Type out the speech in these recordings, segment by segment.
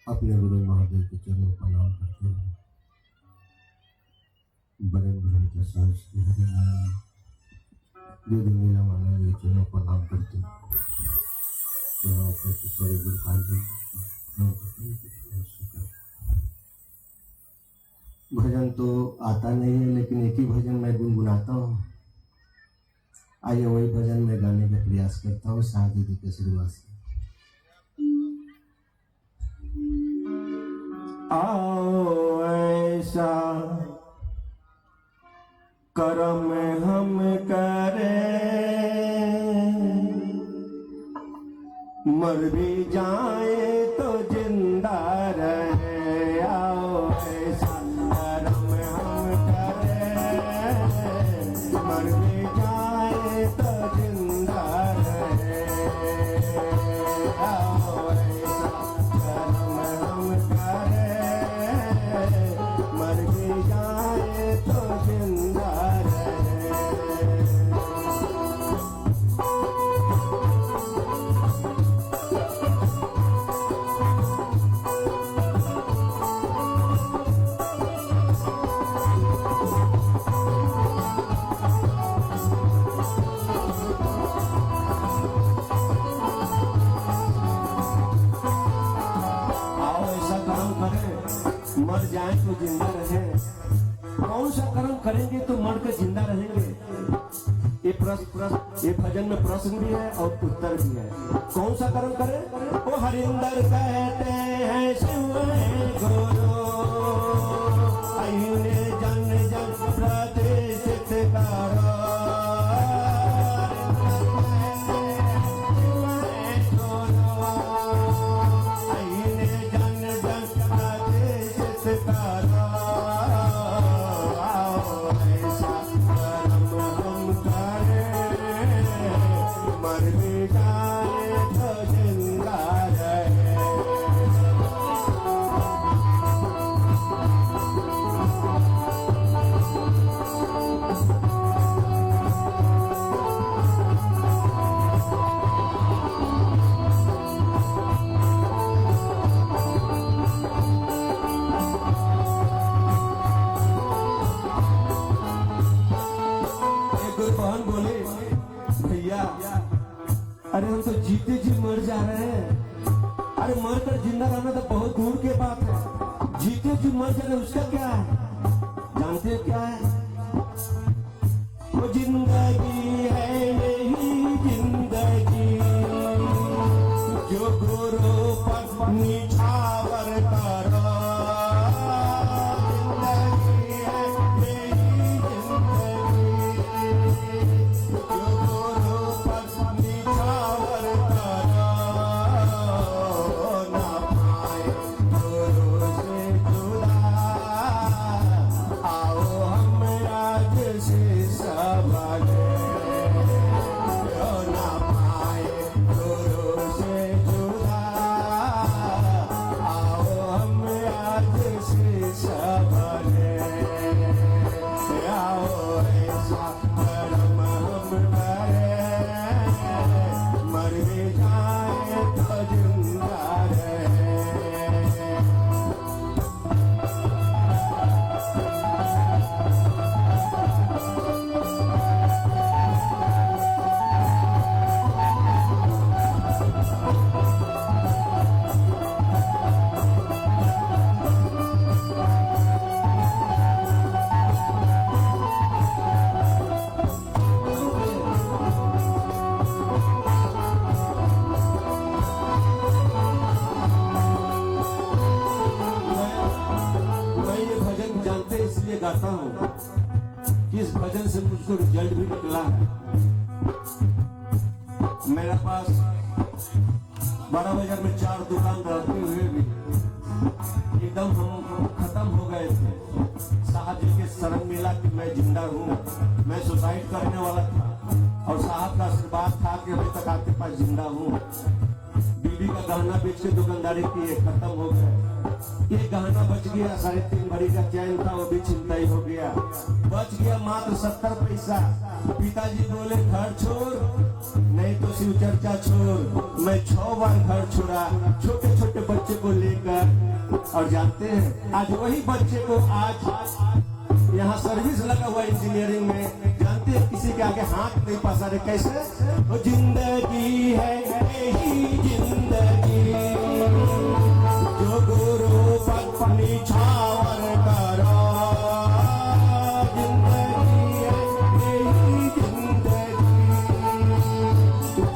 अपने गुरु महादेव के चरणों का नाम करते हुए बड़े गुरु के साथ श्री हरि नाम दीदी मीला माना के चरणों का नाम करते सारे गुरु भजन तो आता नहीं है, लेकिन एक ही भजन मैं गुनगुनाता हूँ। आइए वही भजन में गाने का प्रयास करता हूँ शाह दीदी के आशीर्वाद से। आओ ऐसा कर्म हम करें, मर भी जाए तो जिंदा रहे। आओ ऐसा कर्म हम करें, मर भी जाए तो जिंदा रहे। आओ ऐसा कर्म हम करें, मर भी जाए तो जिंदा रहे। मर जाए तो जिंदा रहे। कौन सा कर्म करेंगे तो मर कर जिंदा रहेंगे? ये प्रश्न, ये भजन में प्रश्न भी है और उत्तर भी है। कौन सा कर्म करें? वो हरिंदर कहते हैं शिव गुरु, आयुने जन जन प्रतिष्ठित करो। बोले भैया, अरे हम तो जीते जी मर जा रहे हैं। अरे मर कर जिंदा रहना तो बहुत दूर के बात है, जीते जी मर जाना उसका क्या है? जानते हैं क्या है? वो जिंदगी है यही जिंदगी जो गुरु पर निछावर करो। गाता हूँ इस भजन से मुझको रिजल्ट भी निकला है। मेरे पास 12 बाजार में 4 दुकान रहते हुए भी एकदम हम खत्म हो गए थे। साहब जी के शरण मिला कि मैं जिंदा हूँ। मैं सुसाइड करने वाला था और साहब का आशीर्वाद था कि अभी तक आपके पास जिंदा हूँ। बीबी का गहना बेच के दुकानदारी की खत्म हो गए। ये गहना बच गया, 3.5 भरी का चैन था वो भी छिनताई हो गया। बच गया मात्र 70 पैसा। पिताजी बोले घर छोड़ नहीं तो शिव चर्चा छोड़। मैं 6 बार घर छोड़ा, छोटे छोटे बच्चे को लेकर और जानते हैं आज वही बच्चे को आज यहाँ सर्विस लगा हुआ इंजीनियरिंग में, जानते हैं किसी के आगे हाथ नहीं पसा रहे। कैसे? वो जिंदगी है यही जिंदगी जो गुरु पत्नी छावर करो, जिंदगी है यही जिंदगी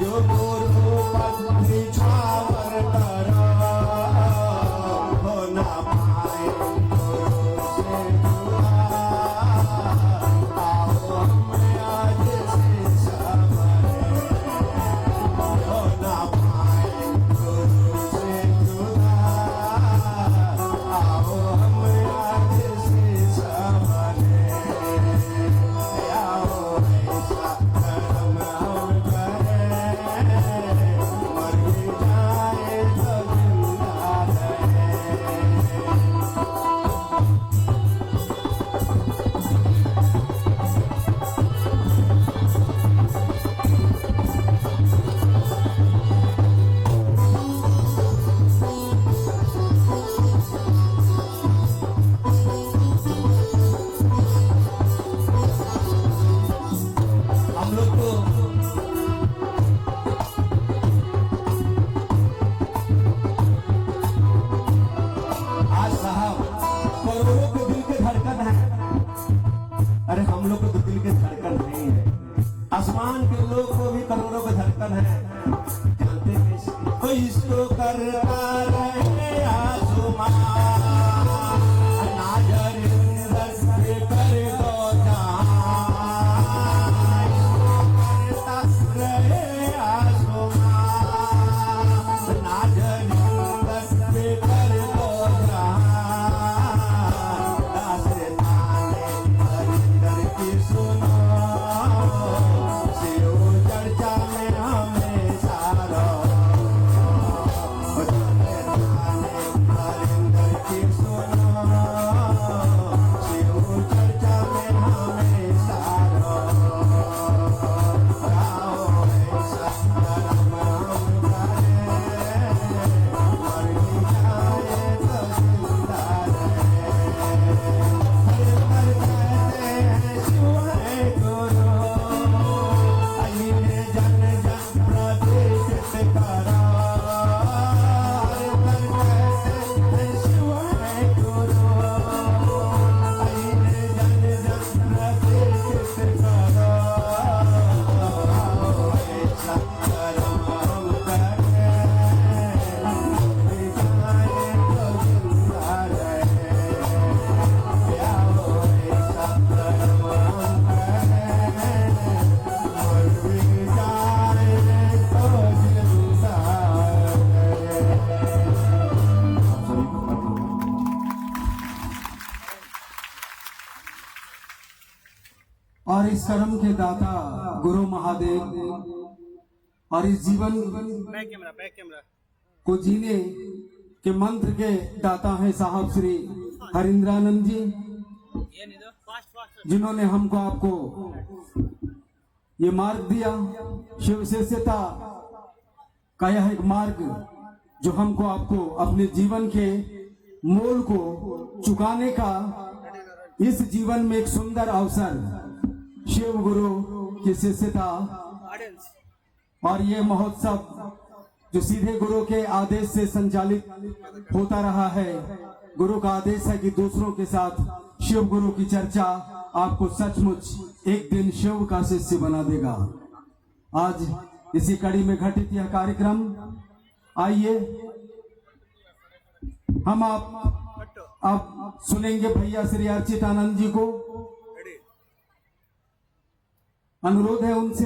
जो गुरु पत्नी छावर करो, हो ना पाए गुरु से जुड़ा, आओ हमें आज से संवरे, हो ना पाए गुरु से जुड़ा, आओ हमें आज से संवरे, आओ ऐसा कर्म हम करें, मर भी जाए तो जिंदा रहे। हम लोग को आज साहब करोड़ों के दिल के धड़कन है। अरे हम लोग को तो दिल के धड़कन नहीं है, आसमान के लोग को भी करोड़ों के धड़कन है। जानते हैं कोई इसको कर रहे आसमान, नाजरिंदर से कर दो जहां, करता रहे आसमान, नाजरिंदर से कर दो जहां, दास्ताने हरिंदर की सुनो, शिव चर्चा में हमेशा रहो, दास्ताने हरिंदर की सुनो, शिव चर्चा में हमेशा रहो, आओ ऐसा कर्म हम करें, मर भी जाए तो जिंदा रहे। हरिंदर कहते हैं शिव है गुरु, अहिने जन जन प्रतिष्ठित करो, हरिंदर कहते हैं शिव है गुरु, अहिने जन जन प्रतिष्ठित करो, ऐसा कर्म हम करें, मर भी जाए तो जिंदा रहे। आओ ऐसा कर्म हम करें, मर भी जाए तो जिंदा रहे। आप सभी को और इस कर्म के दाता गुरु महादेव और इस जीवन बैक कैमरा को जीने के मंत्र के दाता हैं साहब श्री हरिंद्रानंद जी, ये नहीं दो फास्ट जिन्होंने हमको आपको ये मार्ग दिया। शिव विशेषता का यह एक मार्ग जो हमको आपको अपने जीवन के मोल को चुकाने का इस जीवन में एक सुंदर अवसर, शिव गुरु की शिष्यता ऑडियंस और ये महोत्सव जो सीधे गुरु के आदेश से संचालित होता रहा है। गुरु का आदेश है कि दूसरों के साथ शिव गुरु की चर्चा आपको सचमुच एक दिन शिव का शिष्य बना देगा। आज इसी कड़ी में घटित यह कार्यक्रम, आइए हम आप सुनेंगे भैया श्री अर्चित आनंद जी को। रेडी अनुरोध है उनसे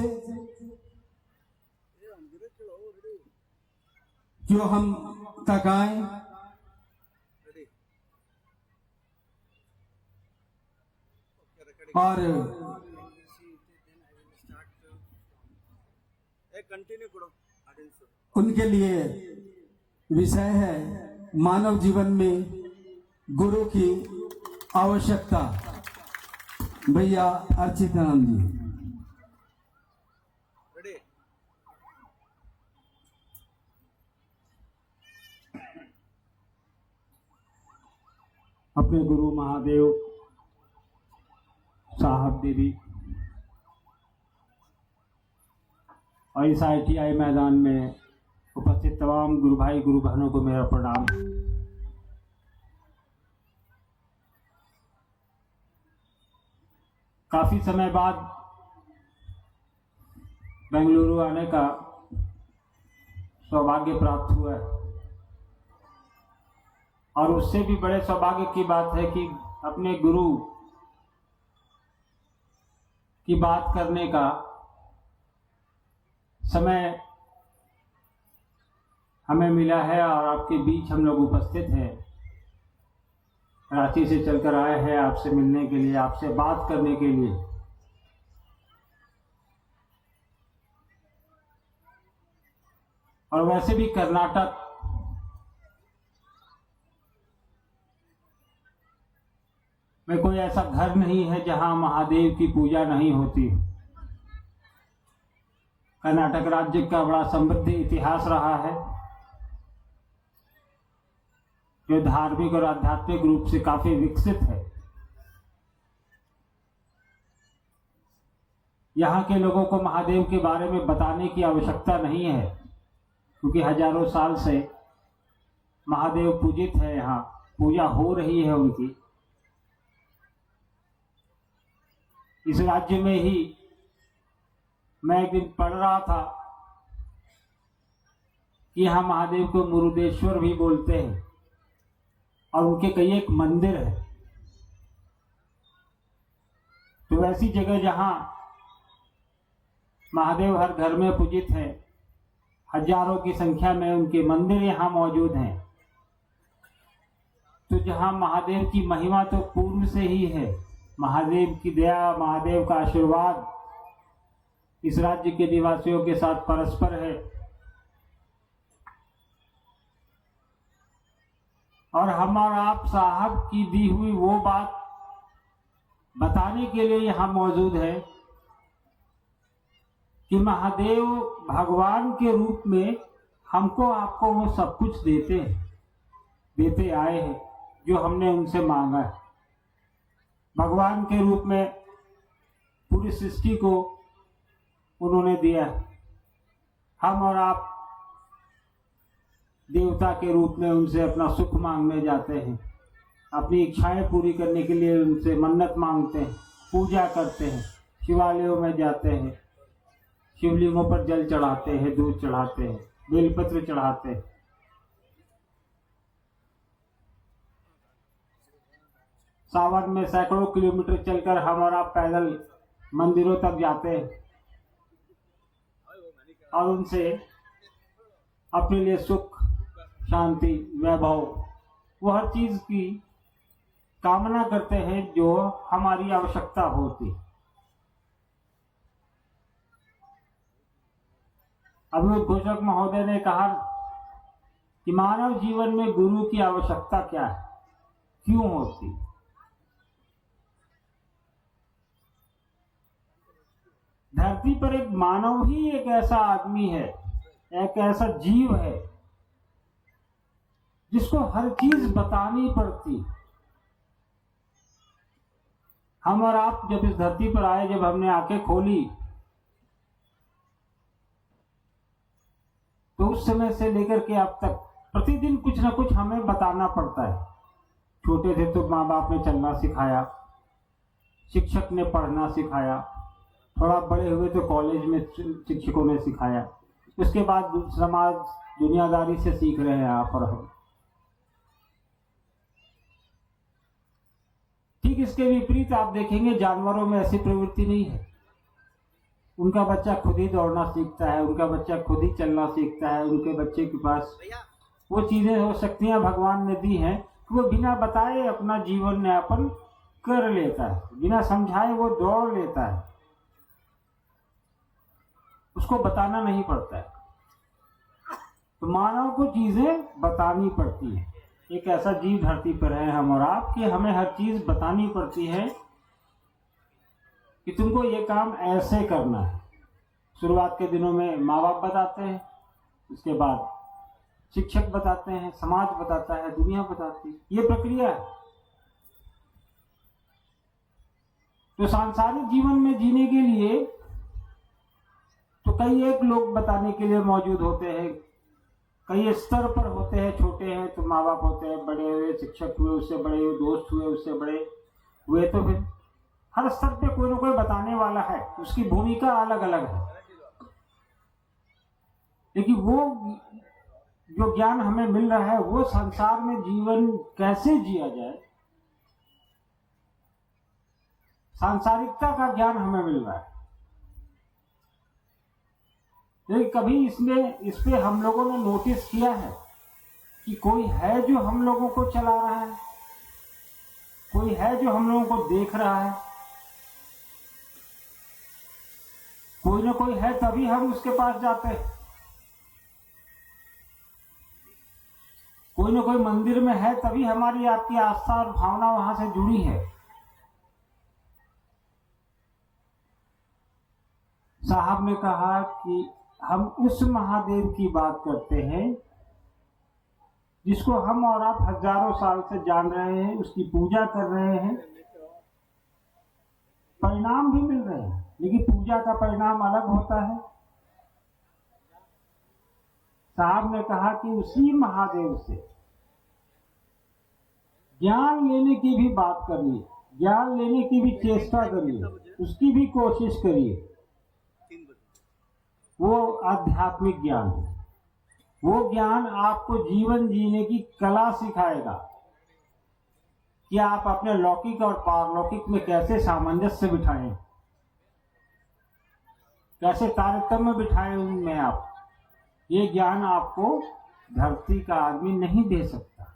क्यों हम तक आए। रेडी और कंटिन्यू करो ऑडियंस उनके लिए विषय है मानव जीवन में गुरु की आवश्यकता। भैया अर्चितानंद जी। रेडी अपने गुरु महादेव साहब दीदी और इस ITI मैदान में उपस्थित तमाम गुरु भाई गुरु बहनों को मेरा प्रणाम। काफ़ी समय बाद बेंगलुरु आने का सौभाग्य प्राप्त हुआ है और उससे भी बड़े सौभाग्य की बात है कि अपने गुरु की बात करने का समय हमें मिला है और आपके बीच हम लोग उपस्थित हैं। रांची से चलकर आए हैं आपसे मिलने के लिए, आपसे बात करने के लिए। और वैसे भी कर्नाटक में कोई ऐसा घर नहीं है जहां महादेव की पूजा नहीं होती। कर्नाटक राज्य का बड़ा समृद्ध इतिहास रहा है जो धार्मिक और आध्यात्मिक रूप से काफी विकसित है। यहाँ के लोगों को महादेव के बारे में बताने की आवश्यकता नहीं है क्योंकि हजारों साल से महादेव पूजित है, यहाँ पूजा हो रही है उनकी। इस राज्य में ही मैं एक दिन पढ़ रहा था कि यहाँ महादेव को मुरुदेश्वर भी बोलते हैं और उनके कई एक मंदिर है। तो ऐसी जगह जहां महादेव हर घर में पूजित है, हजारों की संख्या में उनके मंदिर यहाँ मौजूद हैं, तो जहां महादेव की महिमा तो पूर्व से ही है, महादेव की दया, महादेव का आशीर्वाद इस राज्य के निवासियों के साथ परस्पर है। और हम और आप साहब की दी हुई वो बात बताने के लिए यहाँ मौजूद है कि महादेव भगवान के रूप में हमको आपको वो सब कुछ देते आए हैं जो हमने उनसे मांगा है। भगवान के रूप में पूरी सृष्टि को उन्होंने दिया है। हम और आप देवता के रूप में उनसे अपना सुख मांगने जाते हैं, अपनी इच्छाएं पूरी करने के लिए उनसे मन्नत मांगते हैं, पूजा करते हैं, शिवालयों में जाते हैं, शिवलिंगों पर जल चढ़ाते हैं, दूध चढ़ाते हैं, बेलपत्र चढ़ाते हैं। सावन में सैकड़ों किलोमीटर चलकर हम और आप पैदल मंदिरों तक जाते हैं और उनसे अपने लिए सुख, शांति, वैभव, वो हर चीज की कामना करते हैं जो हमारी आवश्यकता होती। अभी घोषक महोदय ने कहा कि मानव जीवन में गुरु की आवश्यकता क्या है, क्यों होती। धरती पर एक मानव ही एक ऐसा आदमी है, एक ऐसा जीव है जिसको हर चीज बतानी पड़ती। हम और आप जब इस धरती पर आए, जब हमने आंखें खोली, तो उस समय से लेकर के अब तक प्रतिदिन कुछ ना कुछ हमें बताना पड़ता है। छोटे थे तो माँ बाप ने चलना सिखाया, शिक्षक ने पढ़ना सिखाया, थोड़ा बड़े हुए तो कॉलेज में शिक्षकों ने सिखाया, उसके बाद समाज दुनियादारी से सीख रहे हैं आप और हम। ठीक इसके विपरीत आप देखेंगे जानवरों में ऐसी प्रवृत्ति नहीं है। उनका बच्चा खुद ही दौड़ना सीखता है, उनका बच्चा खुद ही चलना सीखता है, उनके बच्चे के पास वो चीजें हो शक्तियां भगवान ने दी हैं कि वो बिना बताए अपना जीवन यापन कर लेता है, बिना समझाए वो दौड़ लेता है, उसको बताना नहीं पड़ता है। तो मानव को चीजें बतानी पड़ती है। एक ऐसा जीव धरती पर है हम और आप कि हमें हर चीज बतानी पड़ती है कि तुमको ये काम ऐसे करना है। शुरुआत के दिनों में माँ बाप बताते हैं, उसके बाद शिक्षक बताते हैं, समाज बताता है, दुनिया बताती है। ये प्रक्रिया है। तो सांसारिक जीवन में जीने के लिए तो कई एक लोग बताने के लिए मौजूद होते हैं, कई स्तर पर होते हैं। छोटे हैं तो माँ बाप होते हैं, बड़े हुए शिक्षक हुए, उससे बड़े हुए दोस्त हुए, उससे बड़े हुए, तो फिर हर स्तर पे कोई ना कोई बताने वाला है, उसकी भूमिका अलग अलग है। लेकिन वो जो ज्ञान हमें मिल रहा है वो संसार में जीवन कैसे जिया जाए, सांसारिकता का ज्ञान हमें मिल रहा है। लेकिन कभी इस पे हम लोगों ने नोटिस किया है कि कोई है जो हम लोगों को चला रहा है, कोई है जो हम लोगों को देख रहा है, कोई ना कोई है तभी हम उसके पास जाते हैं। कोई ना कोई मंदिर में है तभी हमारी आपकी आस्था और भावना वहां से जुड़ी है। साहब ने कहा कि हम उस महादेव की बात करते हैं जिसको हम और आप हजारों साल से जान रहे हैं, उसकी पूजा कर रहे हैं, परिणाम भी मिल रहे हैं, लेकिन पूजा का परिणाम अलग होता है। साहब ने कहा कि उसी महादेव से ज्ञान लेने की भी बात करिए, ज्ञान लेने की भी चेष्टा करिए, उसकी भी कोशिश करिए। वो आध्यात्मिक ज्ञान है। वो ज्ञान आपको जीवन जीने की कला सिखाएगा कि आप अपने लौकिक और पारलौकिक में कैसे सामंजस्य बिठाएं, कैसे तारतम्य बिठाएं उनमें आप। ये ज्ञान आपको धरती का आदमी नहीं दे सकता,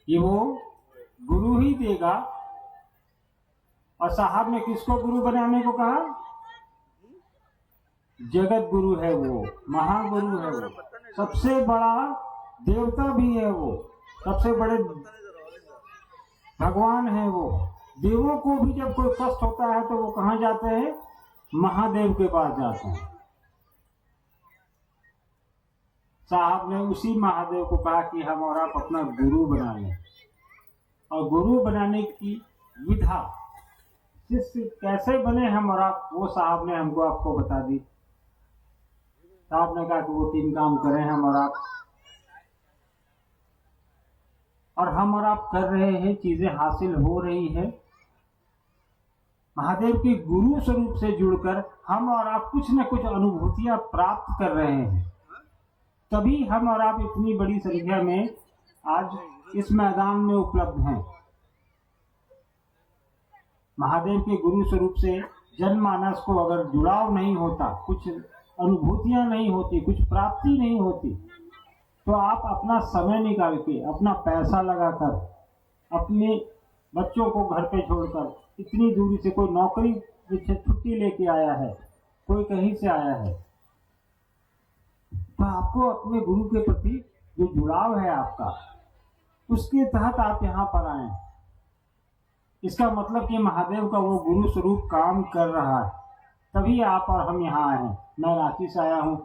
ये वो गुरु ही देगा। और साहब ने किसको गुरु बनाने को कहा? जगत गुरु है वो, महागुरु है वो, सबसे बड़ा देवता भी है वो, सबसे बड़े भगवान है वो। देवों को भी जब कोई कष्ट होता है तो वो कहाँ जाते हैं? महादेव के पास जाते हैं। साहब ने उसी महादेव को कहा कि हम और आप अपना गुरु बना लें, और गुरु बनाने की विधा, शिष्य कैसे बने हम और आप, वो साहब ने हमको आपको बता दी। साहब ने कहा कि वो 3 काम करें हम और आप, और हम और आप कर रहे हैं, चीजें हासिल हो रही है। महादेव के गुरु स्वरूप से जुड़कर हम और आप कुछ न कुछ अनुभूतियां प्राप्त कर रहे हैं, तभी हम और आप इतनी बड़ी संख्या में आज इस मैदान में उपलब्ध हैं। महादेव के गुरु स्वरूप से जनमानस को अगर जुड़ाव नहीं होता, कुछ अनुभूतियां नहीं होती, कुछ प्राप्ति नहीं होती, तो आप अपना समय निकाल के, अपना पैसा लगाकर, अपने बच्चों को घर पे छोड़कर इतनी दूरी से, कोई नौकरी से छुट्टी लेके आया है, कोई कहीं से आया है, तो आपको अपने गुरु के प्रति जो जुड़ाव है आपका, उसके तहत आप यहाँ पर आए। इसका मतलब कि महादेव का वो गुरु स्वरूप काम कर रहा है, तभी आप और हम यहाँ आए हैं। मैं रांची से आया हूँ,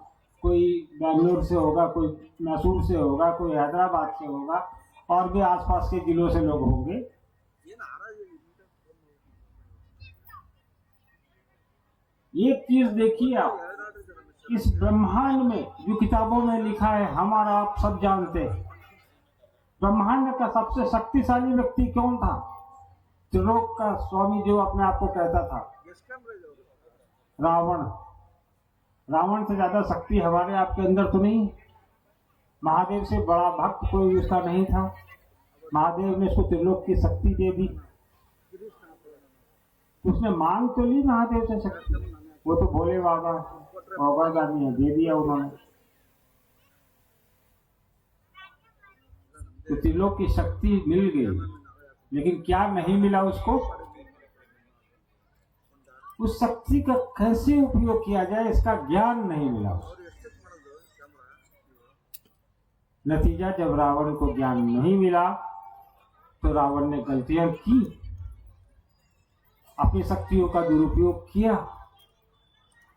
कोई बेंगलोर से होगा, कोई मैसूर से होगा, कोई हैदराबाद से होगा, और भी आसपास के जिलों से लोग होंगे। एक चीज देखिए आप, इस ब्रह्मांड में जो किताबों में लिखा है, हमारा आप सब जानते हैं, ब्रह्मांड का सबसे शक्तिशाली व्यक्ति कौन था? त्रिलोक का स्वामी जो अपने आप को कहता था, रावण। रावण से ज्यादा शक्ति हमारे आपके अंदर तो नहीं। महादेव से बड़ा भक्त कोई उसका नहीं था। महादेव ने उसको त्रिलोक की शक्ति दे दी। उसने मांग तो ली महादेव से शक्ति, वो तो भोले बाबा दानी है, दे दिया उन्होंने। तो त्रिलोक की शक्ति मिल गई, लेकिन क्या नहीं मिला उसको? उस शक्ति का कैसे उपयोग किया जाए इसका ज्ञान नहीं मिला। नतीजा, जब रावण को ज्ञान नहीं मिला तो रावण ने गलतियां की, अपनी शक्तियों का दुरुपयोग किया,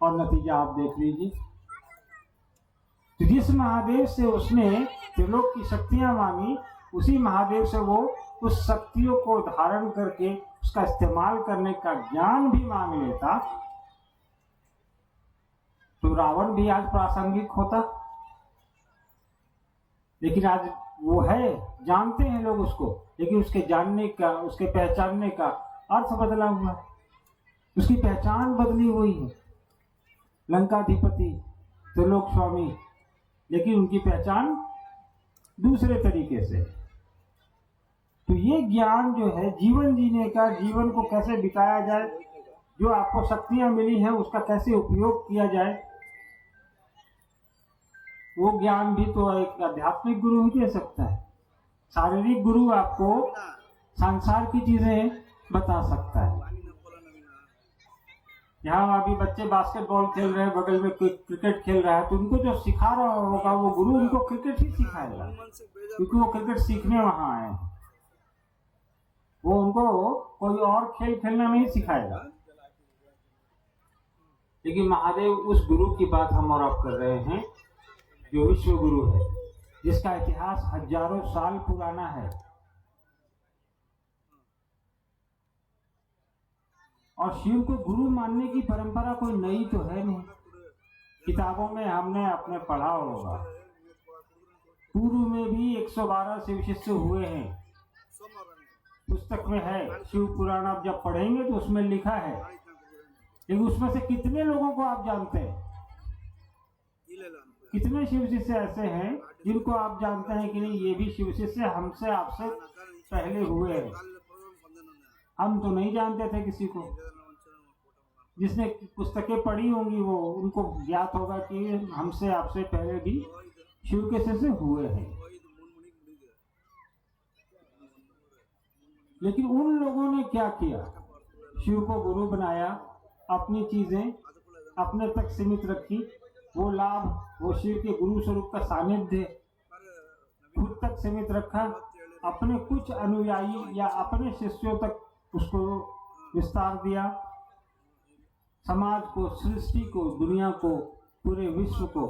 और नतीजा आप देख लीजिए। तो जिस महादेव से उसने त्रिलोक की शक्तियां मांगी, उसी महादेव से वो उस शक्तियों को धारण करके उसका इस्तेमाल करने का ज्ञान भी मांग लेता तो रावण भी आज प्रासंगिक होता। लेकिन आज वो है, जानते हैं लोग उसको, लेकिन उसके जानने का, उसके पहचानने का अर्थ बदला हुआ है, उसकी पहचान बदली हुई है। लंकाधिपति, त्रिलोक स्वामी, लेकिन उनकी पहचान दूसरे तरीके से। तो ये ज्ञान जो है जीवन जीने का, जीवन को कैसे बिताया जाए, जो आपको शक्तियां मिली हैं उसका कैसे उपयोग किया जाए, वो ज्ञान भी तो एक आध्यात्मिक गुरु ही दे सकता है। शारीरिक गुरु आपको संसार की चीजें बता सकता है। यहाँ अभी बच्चे बास्केटबॉल खेल रहे हैं, बगल में कोई क्रिकेट खेल रहा है, तो उनको जो सिखा रहा होगा वो गुरु उनको क्रिकेट ही सिखाएगा, क्योंकि वो क्रिकेट सीखने वहां आए हैं। वो उनको कोई और खेल खेलना नहीं सिखाएगा। लेकिन महादेव उस गुरु की बात हम और आप कर रहे हैं जो विश्व गुरु है, जिसका इतिहास हजारों साल पुराना है। और शिव को गुरु मानने की परंपरा कोई नई तो है नहीं, किताबों में हमने अपने पढ़ा होगा। पूर्व में भी 112 शिव शिष्य हुए हैं, पुस्तक में है। शिव पुराण आप जब पढ़ेंगे तो उसमें लिखा है, लेकिन उसमें से कितने लोगों को आप जानते हैं? कितने शिव शिष्य ऐसे हैं जिनको आप जानते हैं कि नहीं ये भी शिव शिष्य हमसे आपसे पहले हुए हैं? हम तो नहीं जानते थे किसी को। जिसने पुस्तकें पढ़ी होंगी वो उनको ज्ञात होगा कि हमसे आपसे पहले भी शिव के शिष्य हुए हैं। लेकिन उन लोगों ने क्या किया? शिव को गुरु बनाया, अपनी चीजें अपने तक सीमित रखी, वो लाभ, वो शिव के गुरु स्वरूप का सानिध्य खुद तक सीमित रखा, अपने कुछ अनुयायी या अपने शिष्यों तक उसको विस्तार दिया। समाज को, सृष्टि को, दुनिया को, पूरे विश्व को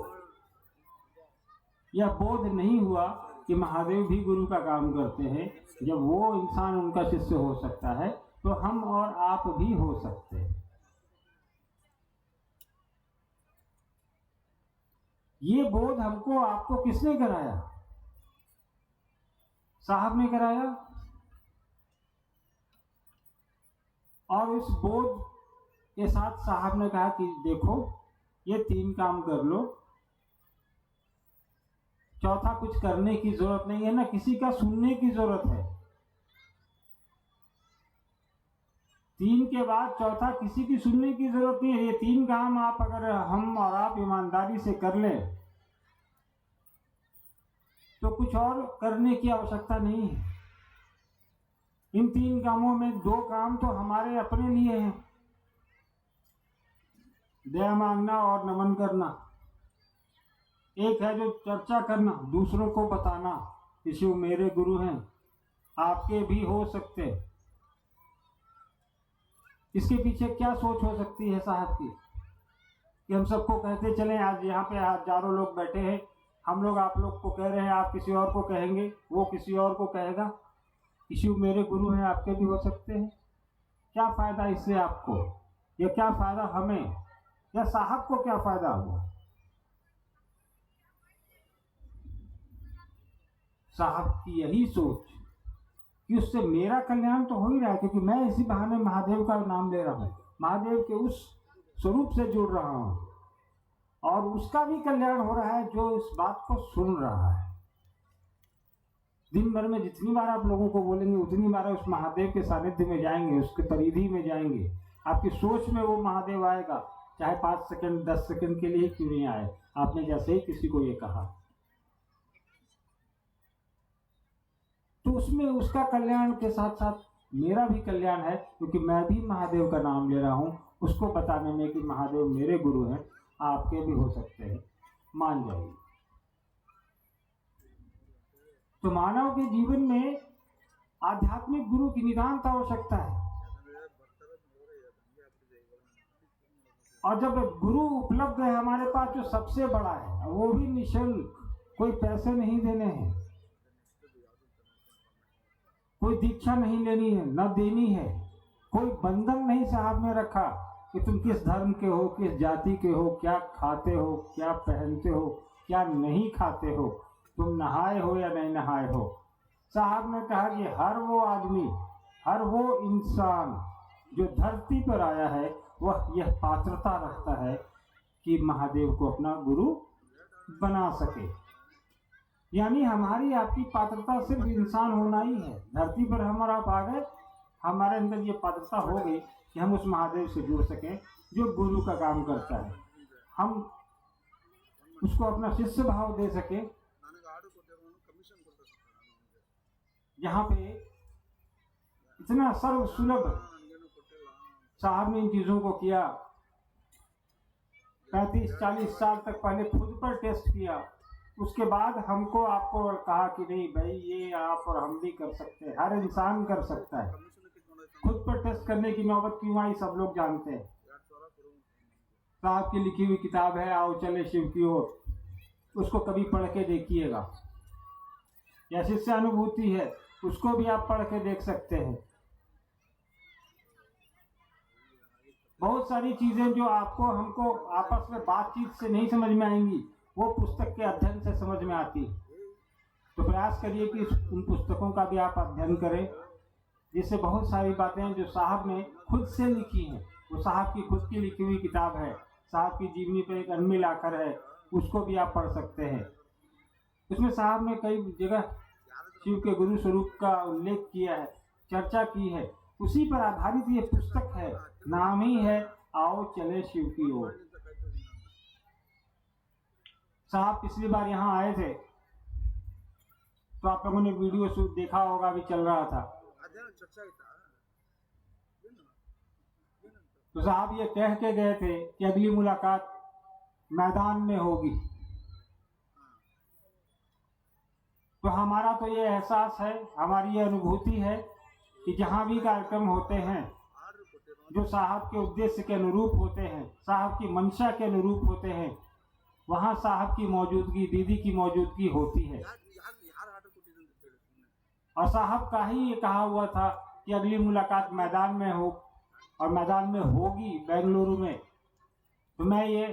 यह बोध नहीं हुआ कि महादेव भी गुरु का काम करते हैं। जब वो इंसान उनका शिष्य हो सकता है तो हम और आप भी हो सकते हैं। ये बोध हमको आपको किसने कराया? साहब ने कराया। और इस बोध के साथ साहब ने कहा कि देखो ये 3 काम कर लो, चौथा कुछ करने की जरूरत नहीं है, ना किसी का सुनने की जरूरत है। 3 के बाद चौथा किसी की सुनने की जरूरत नहीं है। ये 3 काम आप अगर हम और आप ईमानदारी से कर लें तो कुछ और करने की आवश्यकता नहीं है। इन 3 कामों में 2 काम तो हमारे अपने लिए हैं, दया मांगना और नमन करना। एक है जो चर्चा करना, दूसरों को बताना कि शिव मेरे गुरु हैं, आपके भी हो सकते। इसके पीछे क्या सोच हो सकती है साहब की कि हम सबको कहते चलें, आज यहाँ पे हजारों लोग बैठे हैं, हम लोग आप लोग को कह रहे हैं, आप किसी और को कहेंगे, वो किसी और को कहेगा कि शिव मेरे गुरु हैं, आपके भी हो सकते हैं। क्या फायदा इससे आपको, या क्या फायदा हमें, या साहब को क्या फायदा हुआ? साहब की यही सोच कि उससे मेरा कल्याण तो हो ही रहा है, क्योंकि मैं इसी बहाने महादेव का नाम ले रहा हूं, महादेव के उस स्वरूप से जुड़ रहा हूं, और उसका भी कल्याण हो रहा है जो इस बात को सुन रहा है। दिन भर में जितनी बार आप लोगों को बोलेंगे उतनी बार उस महादेव के सानिध्य में जाएंगे, उसके परिधि में जाएंगे। आपकी सोच में वो महादेव आएगा, चाहे 5 सेकंड 10 सेकंड के लिए क्यों नहीं आए। आपने जैसे ही किसी को ये कहा तो उसमें उसका कल्याण के साथ साथ मेरा भी कल्याण है, क्योंकि मैं भी महादेव का नाम ले रहा हूं, उसको बताने में कि महादेव मेरे गुरु हैं, आपके भी हो सकते हैं, मान जाइए। तो मानव के जीवन में आध्यात्मिक गुरु की नितांत आवश्यकता है। और जब गुरु उपलब्ध है हमारे पास, जो सबसे बड़ा है, वो भी निःशुल्क, कोई पैसे नहीं देने हैं, कोई दीक्षा नहीं लेनी है, न देनी है, कोई बंधन नहीं साहब ने रखा कि तुम किस धर्म के हो, किस जाति के हो, क्या खाते हो, क्या पहनते हो, क्या नहीं खाते हो, तुम नहाए हो या नहीं नहाए हो। साहब ने कहा कि हर वो आदमी, हर वो इंसान जो धरती पर आया है वह यह पात्रता रखता है कि महादेव को अपना गुरु बना सके। यानी हमारी आपकी पात्रता सिर्फ इंसान होना ही है। धरती पर हम और आप आ गए, हमारे अंदर ये पात्रता हो गई कि हम उस महादेव से जुड़ सकें जो गुरु का काम करता है, हम उसको अपना शिष्य भाव दे सके। यहाँ पे इतना सर्व सुलभ साहब ने इन चीजों को किया। 35-40 साल तक पहले खुद पर टेस्ट किया, उसके बाद हमको आपको कहा कि नहीं भाई ये आप और हम भी कर सकते हैं, हर इंसान कर सकता है। खुद पर टेस्ट करने की नौबत क्यों आई सब लोग जानते हैं। साहब की लिखी हुई किताब है आओ चले शिव की ओर, उसको कभी पढ़ के देखिएगा। या शिष्य अनुभूति है, उसको भी आप पढ़ के देख सकते हैं। बहुत सारी चीजें जो आपको हमको आपस में बातचीत से नहीं समझ में आएंगी वो पुस्तक के अध्ययन से समझ में आती। तो प्रयास करिए कि उन पुस्तकों का भी आप अध्ययन करें, जिससे बहुत सारी बातें जो साहब ने खुद से लिखी हैं, वो साहब की खुद की लिखी हुई किताब है, साहब की जीवनी पर एक अनमिल आकर है, उसको भी आप पढ़ सकते हैं। उसमें साहब ने कई जगह शिव के गुरु स्वरूप का उल्लेख किया है, चर्चा की है, उसी पर आधारित ये पुस्तक है। नाम ही है आओ चले शिव की ओर। साहब पिछली बार यहाँ आए थे तो आप लोगों ने वीडियो शूट देखा होगा, अभी चल रहा था। तो साहब ये कह के गए थे कि अगली मुलाकात मैदान में होगी। तो हमारा तो ये एहसास है, हमारी ये अनुभूति है कि जहाँ भी कार्यक्रम होते हैं जो साहब के उद्देश्य के अनुरूप होते हैं, साहब की मंशा के अनुरूप होते हैं, वहाँ साहब की मौजूदगी, दीदी की मौजूदगी होती है। और साहब का ही ये कहा हुआ था कि अगली मुलाकात मैदान में हो, और मैदान में होगी बेंगलुरु में। तो मैं ये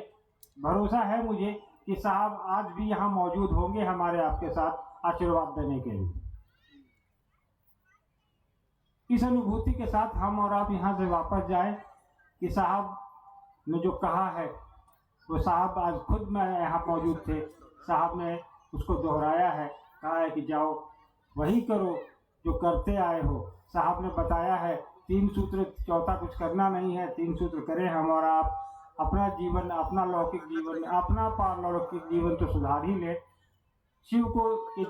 भरोसा है मुझे कि साहब आज भी यहाँ मौजूद होंगे हमारे आपके साथ आशीर्वाद देने के लिए। इस अनुभूति के साथ हम और आप यहाँ से वापस जाएं कि साहब ने जो कहा है वो साहब आज खुद में यहाँ मौजूद थे, साहब ने उसको दोहराया है, कहा है कि जाओ वही करो जो करते आए हो। साहब ने बताया है 3 सूत्र, चौथा कुछ करना नहीं है, 3 सूत्र करें हम और आप। अपना जीवन, अपना लौकिक जीवन, अपना पारलौकिक जीवन तो सुधार ही ले, शिव को के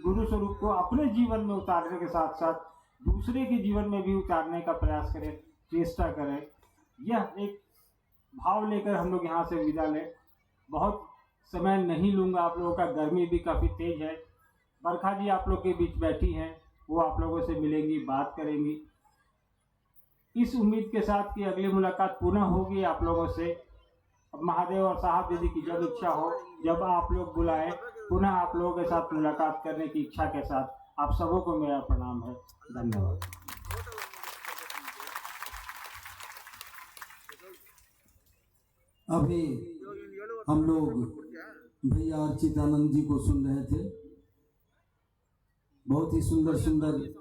गुरु स्वरूप को अपने जीवन में उतारने के साथ साथ दूसरे के जीवन में भी उतारने का प्रयास करें, चेष्टा करें। यह एक भाव लेकर हम लोग यहाँ से विदा लें। बहुत समय नहीं लूँगा आप लोगों का, गर्मी भी काफ़ी तेज है। बरखा जी आप लोग के बीच बैठी हैं, वो आप लोगों से मिलेंगी, बात करेंगी, इस उम्मीद के साथ कि अगली मुलाकात पुनः होगी आप लोगों से। अब महादेव और साहब दीदी की जब इच्छा हो, जब आप लोग बुलाएं, पुनः आप लोगों के साथ मुलाकात करने की इच्छा के साथ आप सबों को मेरा प्रणाम है। धन्यवाद। अभी हम लोग भैया अर्चितानंद जी को सुन रहे थे। बहुत ही सुंदर सुंदर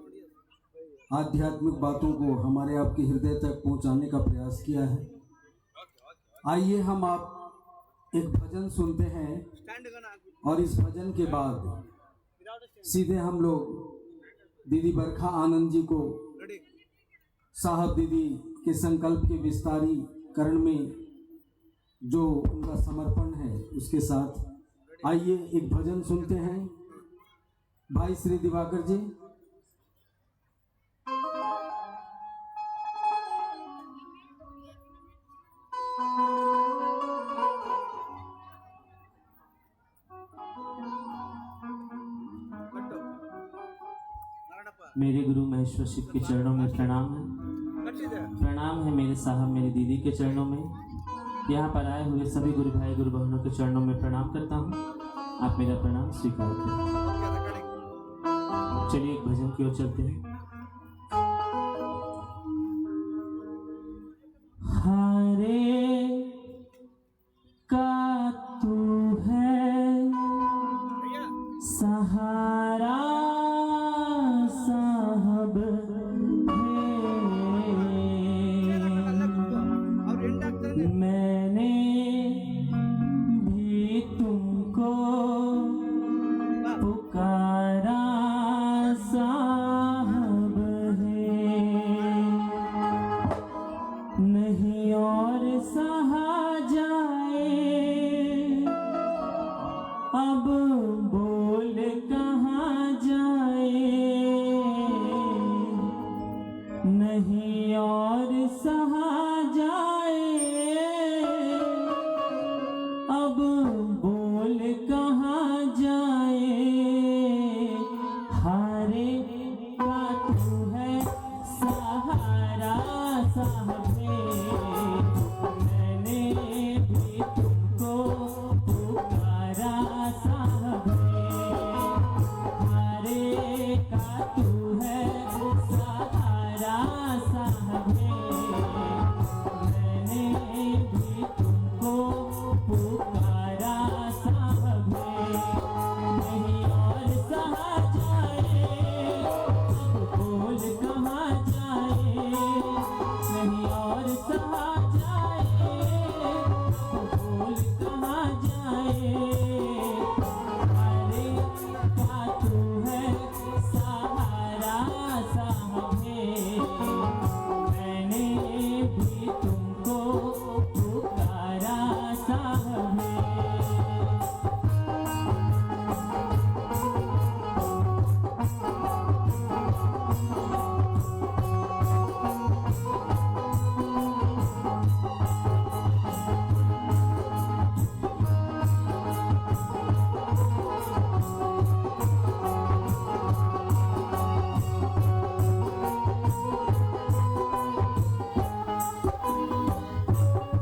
आध्यात्मिक बातों को हमारे आपके हृदय तक पहुंचाने का प्रयास किया है। आइए हम आप एक भजन सुनते हैं और इस भजन के बाद सीधे हम लोग दीदी बरखा आनंद जी को साहब दीदी के संकल्प के विस्तारीकरण में जो उनका समर्पण है उसके साथ आइए एक भजन सुनते हैं। भाई श्री दिवाकर जी। मेरे गुरु महेश्वर शिव के चरणों में प्रणाम है। प्रणाम है मेरे साहब मेरी दीदी के चरणों में। यहाँ पर आए हुए सभी गुरु भाई गुरु बहनों के चरणों में प्रणाम करता हूँ। आप मेरा प्रणाम स्वीकार करें। चलिए एक भजन की ओर चलते हैं। पुकारा साहब है, मैंने भी तुमको पुकारा साहब है, नहीं और सहा जाए, अब बोल कहाँ जाए, नहीं और सहा जाए, अब बोल कहाँ जाए, हारे का तू है सहारा साहब है, मैंने भी तुमको पुकारा साहब है, हारे का तू है सहारा साहब है, मैंने भी तुमको पुकारा साहब है, नहीं और सहा जाए, अब बोल कहाँ जाए, नहीं और सहा जाए, अब बोल कहाँ जाए, हारे का तू है सहारा साहब है, मैंने भी तुमको पुकारा साहब है।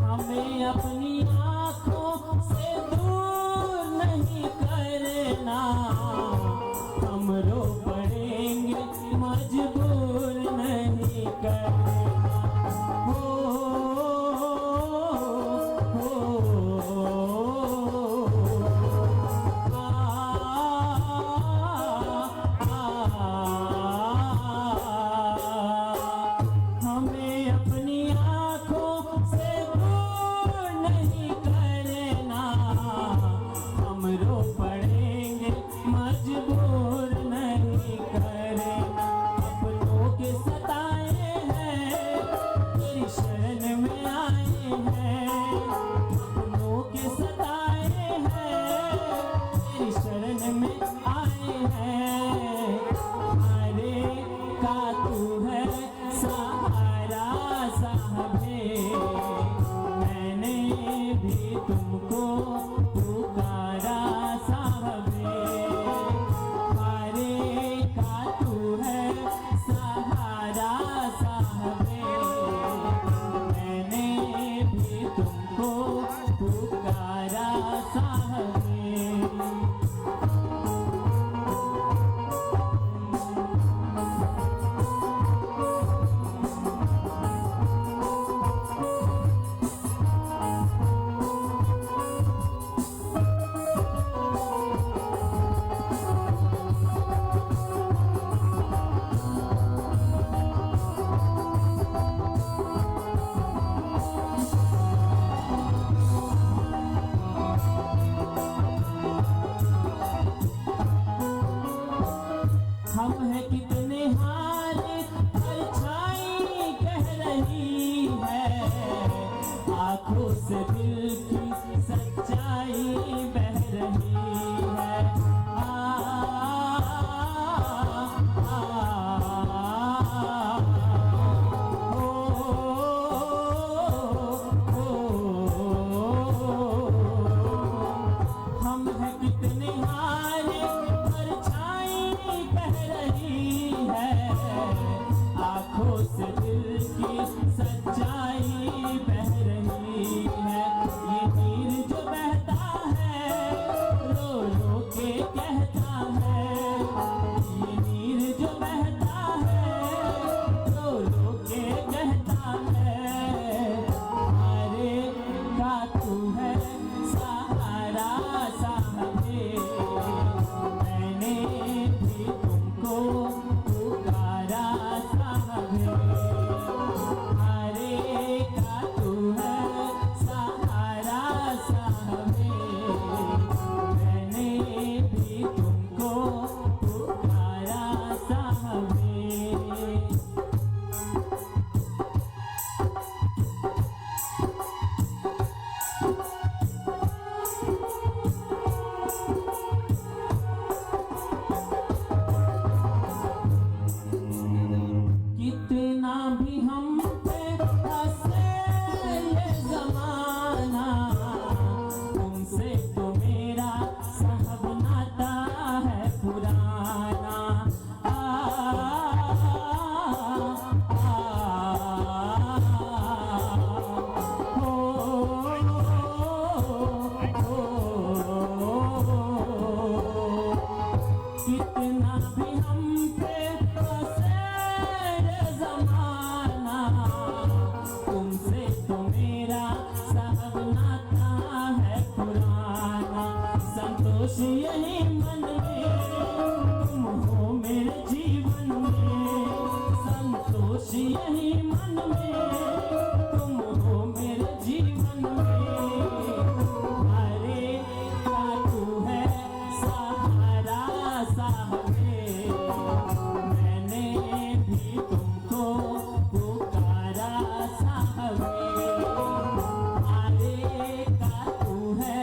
हमें अपनी आँखों से दूर नहीं करना, हम रो पड़ेंगे मजबूर नहीं करना, हो हमें अपनी आँखों से दूर नहीं करना, हम रो पड़ेंगे मजबूर नहीं करना, अपनों के सताए हैं तेरी शरण में आए हैं, अपनों के सताए हैं तेरी शरण में आए हैं, हारे का तू है सहारा साहब है, मैंने भी तुमको पुकारा साहब है, हारे का तू है सहारा साहब है, मैंने भी तुमको पुकारा साहब है। हम है कितने हारे परछाई कह रही है, आंखों से दिल की सच्चाई बह रही है, हम है कितने हारे परछाई कह रही है, आंखों से दिल की सच्चाई बह रही है, ये नीर जो बहता है रो रो के कहता है, ये नीर जो बहता है रो रो के कहता है, हारे का तू है सहारा साहब है, मैंने भी कितना भी हम पे हंसे ये जमाना, तुमसे तो मेरा साहब नाता है पुराना। संतोष यही मन में तुम हो मेरे जीवन में, संतोष यही मन में तुम हो मेरे जीवन में। अरे क्या तू है सहारा साहबे, मैंने भी तुमको पुकारा साहबे। अरे क्या तू है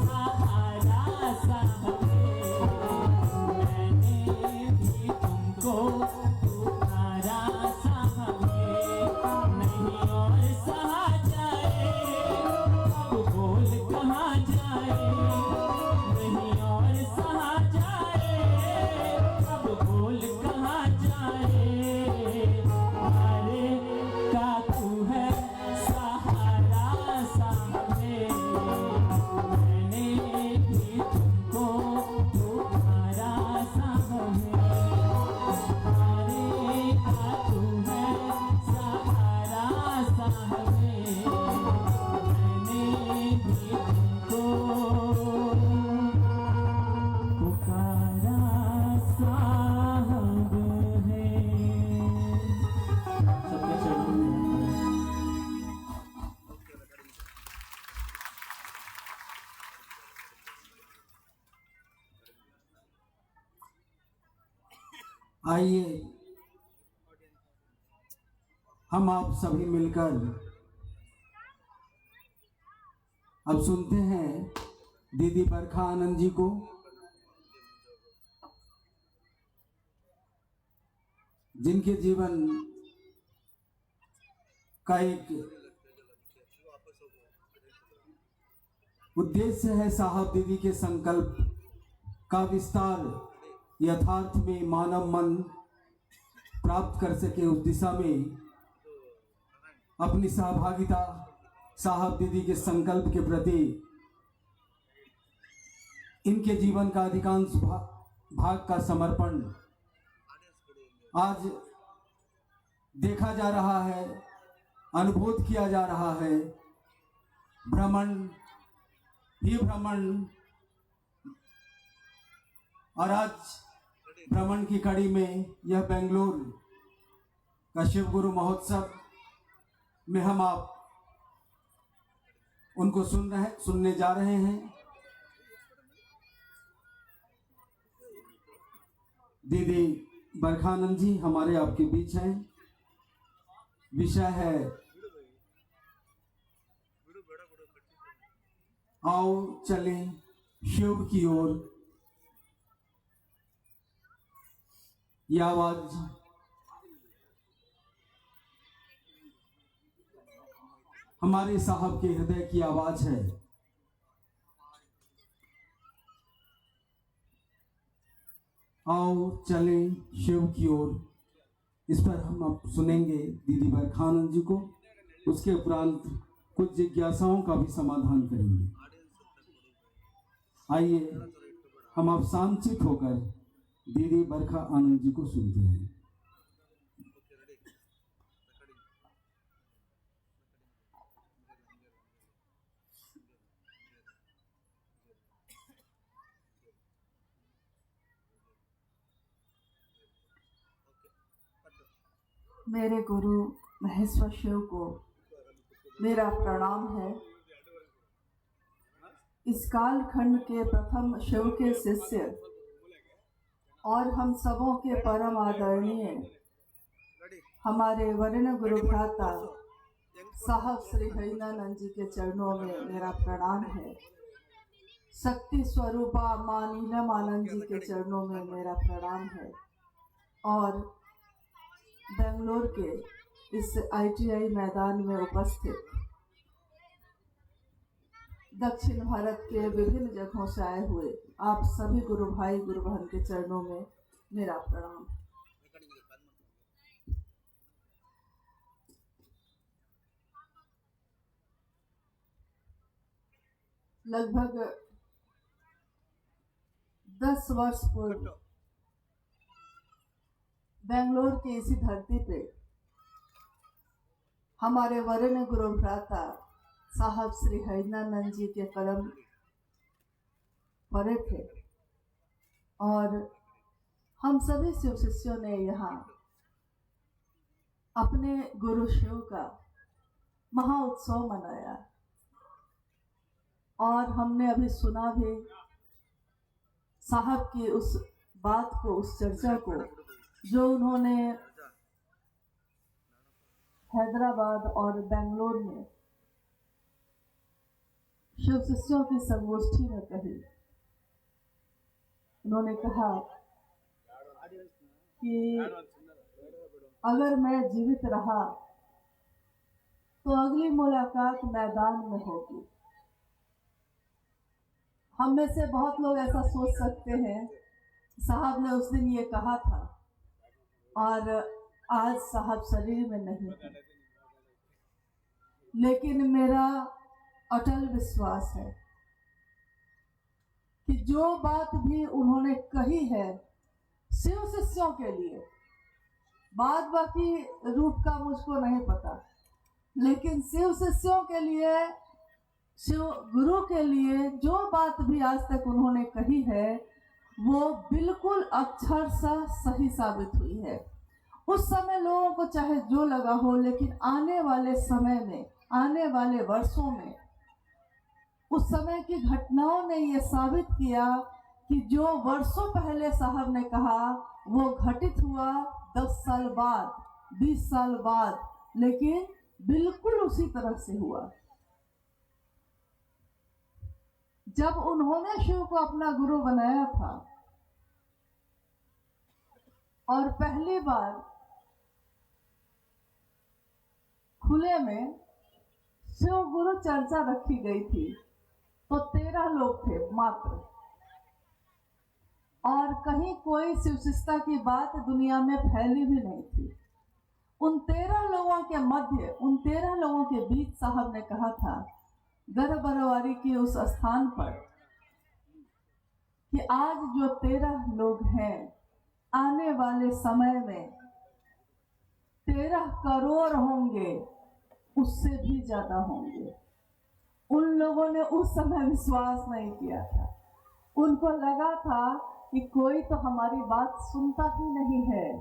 सहारा साहबे, मैंने भी तुमको पुकारा साहबे। नहीं और सहा जाए अब बोल कहाँ जाए, नहीं और सहा जाए अब बोल कहाँ जाए। अरे का तू है सहारा साहबे, मैंने भी तुमको पुकारा साहबे। अरे का तू है सहारा साहबे, मैंने भी तुमको पुकारा साहब है। सबके चरणों में आइए हम आप सभी मिलकर अब सुनते हैं दीदी बरखा आनंद जी को, जिनके जीवन का एक उद्देश्य है साहब दीदी के संकल्प का विस्तार यथार्थ में मानव मन प्राप्त कर सके। उस दिशा में अपनी सहभागिता साहब दीदी के संकल्प के प्रति इनके जीवन का अधिकांश भाग का समर्पण आज देखा जा रहा है, अनुभूत किया जा रहा है। भ्रमण ही भ्रमण, और आज भ्रमण की कड़ी में यह बेंगलुरु का शिव गुरु महोत्सव में हम आप उनको सुनने जा रहे हैं। दीदी बरखानंद जी हमारे आपके बीच हैं। विषय है आओ चलें शिव की ओर। यह आवाज हमारे साहब के हृदय की आवाज है। आओ चलें शिव की ओर। इस पर हम अब सुनेंगे दीदी बरखानंद जी को। उसके उपरांत कुछ जिज्ञासाओं का भी समाधान करेंगे। आइए हम अब शांतचित होकर दीदी बरखा आनंद जी को सुनते हैं। मेरे गुरु महेश्वर शिव को मेरा प्रणाम है। इस कालखंड के प्रथम शिव के शिष्य और हम सबों के परम आदरणीय हमारे वर्ण गुरु भ्राता साहब श्री हरिनानंद जी के चरणों में मेरा प्रणाम है। शक्ति स्वरूपा मां नीलम आनंद जी के चरणों में मेरा प्रणाम है। और बेंगलोर के इस ITI मैदान में उपस्थित दक्षिण भारत के विभिन्न जगहों से आए हुए आप सभी गुरु भाई गुरु बहन के चरणों में मेरा प्रणाम। लगभग 10 वर्ष पूर्व बेंगलोर की इसी धरती पे हमारे वरेण्य गुरु भ्राता साहब श्री हरिनानंद जी के कदम पड़े थे और हम सभी शिव शिष्यों ने यहाँ अपने गुरु शिव का महाउत्सव मनाया और हमने अभी सुना भी साहब की उस बात को, उस चर्चा को जो उन्होंने हैदराबाद और बेंगलोर में शिव शिष्यों की संगोष्ठी में कही। उन्होंने कहा कि अगर मैं जीवित रहा तो अगली मुलाकात मैदान में होगी। हम में से बहुत लोग ऐसा सोच सकते हैं, साहब ने उस दिन ये कहा था और आज साहब शरीर में नहीं है, लेकिन मेरा अटल विश्वास है कि जो बात भी उन्होंने कही है शिव शिष्यों के लिए, बाद बाकी रूप का मुझको नहीं पता, लेकिन शिव शिष्यों के लिए, शिव गुरु के लिए जो बात भी आज तक उन्होंने कही है वो बिल्कुल अक्षरशः सही साबित हुई है। उस समय लोगों को चाहे जो लगा हो, लेकिन आने वाले समय में, आने वाले वर्षों में उस समय की घटनाओं ने ये साबित किया कि जो वर्षों पहले साहब ने कहा वो घटित हुआ 10 साल बाद, 20 साल बाद, लेकिन बिल्कुल उसी तरह से हुआ। जब उन्होंने शिव को अपना गुरु बनाया था और पहली बार खुले में शिव गुरु चर्चा रखी गई थी तो 13 लोग थे मात्र, और कहीं कोई शिवशिष्टता की बात दुनिया में फैली भी नहीं थी। उन 13 लोगों के मध्य, उन 13 लोगों के बीच साहब ने कहा था गर्भरवारी के उस स्थान पर कि आज जो 13 लोग हैं, आने वाले समय में 13 करोड़ होंगे, उससे भी ज्यादा होंगे। उन लोगों ने उस समय विश्वास नहीं किया था। उनको लगा था कि कोई तो हमारी बात सुनता ही नहीं है,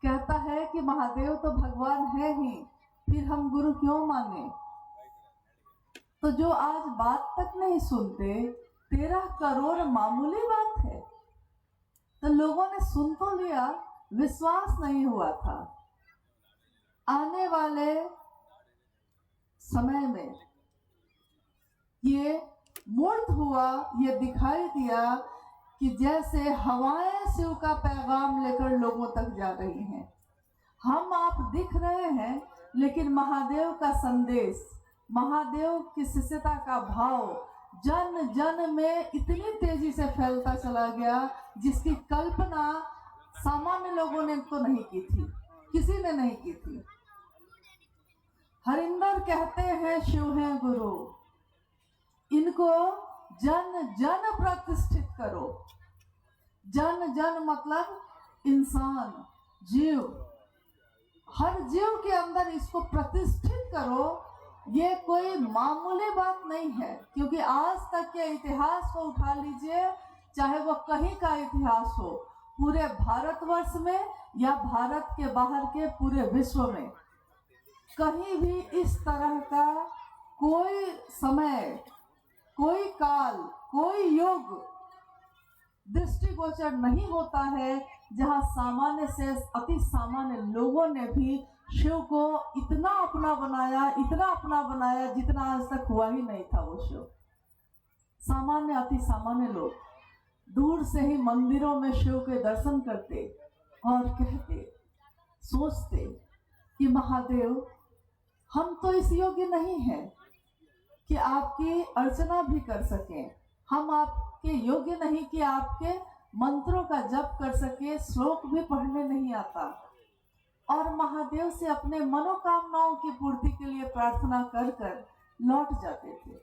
कहता है कि महादेव तो भगवान है ही, फिर हम गुरु क्यों माने। तो जो आज बात तक नहीं सुनते, 13 करोड़ मामूली बात है। तो लोगों ने सुन तो लिया, विश्वास नहीं हुआ था। आने वाले समय में ये मूर्त हुआ, ये दिखाई दिया कि जैसे हवाएं शिव का पैगाम लेकर लोगों तक जा रही हैं। हम आप दिख रहे हैं, लेकिन महादेव का संदेश, महादेव की शिष्यता का भाव जन जन में इतनी तेजी से फैलता चला गया जिसकी कल्पना सामान्य लोगों ने तो नहीं की थी, किसी ने नहीं की थी। हरिंदर कहते हैं शिव हैं गुरु, इनको जन जन प्रतिष्ठित करो। जन जन मतलब इंसान, जीव, हर जीव के अंदर इसको प्रतिष्ठित करो। ये कोई मामूली बात नहीं है, क्योंकि आज तक के इतिहास को उठा लीजिए, चाहे वो कहीं का इतिहास हो, पूरे भारतवर्ष में या भारत के बाहर के पूरे विश्व में, कहीं भी इस तरह का कोई समय, कोई काल, कोई युग दृष्टिगोचर नहीं होता है जहां सामान्य से अति सामान्य लोगों ने भी शिव को इतना अपना बनाया, इतना अपना बनाया जितना आज तक हुआ ही नहीं था। वो शिव, सामान्य अति सामान्य लोग दूर से ही मंदिरों में शिव के दर्शन करते और कहते, सोचते कि महादेव हम तो इस योग्य नहीं हैं कि आपकी अर्चना भी कर सकें, हम आपके योग्य नहीं कि आपके मंत्रों का जप कर सके, श्लोक भी पढ़ने नहीं आता। और महादेव से अपने मनोकामनाओं की पूर्ति के लिए प्रार्थना कर कर लौट जाते थे।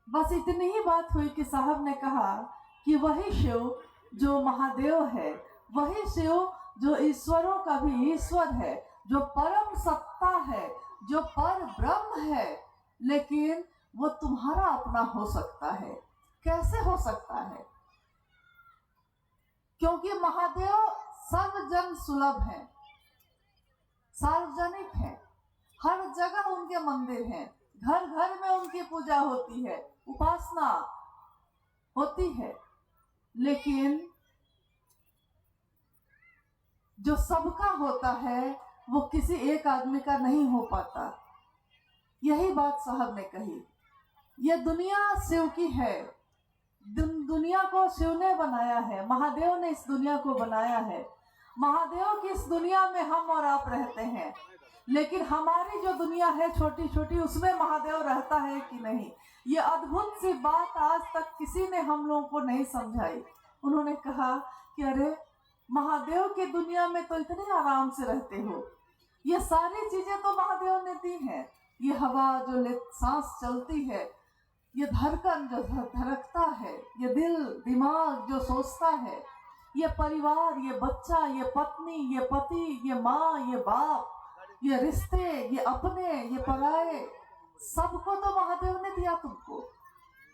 बस इतनी ही बात हुई कि साहब ने कहा कि वही शिव जो महादेव है वही शिव जो ईश्वरों का भी ईश्वर है, जो परम सत्ता है, जो पर ब्रह्म है, लेकिन वो तुम्हारा अपना हो सकता है। कैसे हो सकता है? क्योंकि महादेव सर्वजन सुलभ है, सार्वजनिक है, हर जगह उनके मंदिर हैं, घर घर में उनकी पूजा होती है, उपासना होती है, लेकिन जो सबका होता है वो किसी एक आदमी का नहीं हो पाता। यही बात साहब ने कही। ये दुनिया शिव की है, दुनिया को शिव ने बनाया है, महादेव ने इस दुनिया को बनाया है। महादेव की इस दुनिया में हम और आप रहते हैं, लेकिन हमारी जो दुनिया है छोटी छोटी, उसमें महादेव रहता है कि नहीं, ये अद्भुत सी बात आज तक किसी ने हम लोगों को नहीं समझाई। उन्होंने कहा कि अरे महादेव की दुनिया में तो इतने आराम से रहते हो, ये सारी चीजें तो महादेव ने दी हैं। ये हवा जो सांस चलती है, ये धड़कन जो धड़कता है, ये दिल दिमाग जो सोचता है, ये परिवार, ये बच्चा, ये पत्नी, ये पति, ये माँ, ये बाप, ये रिश्ते, ये अपने, ये पराए, सबको तो महादेव ने दिया तुमको।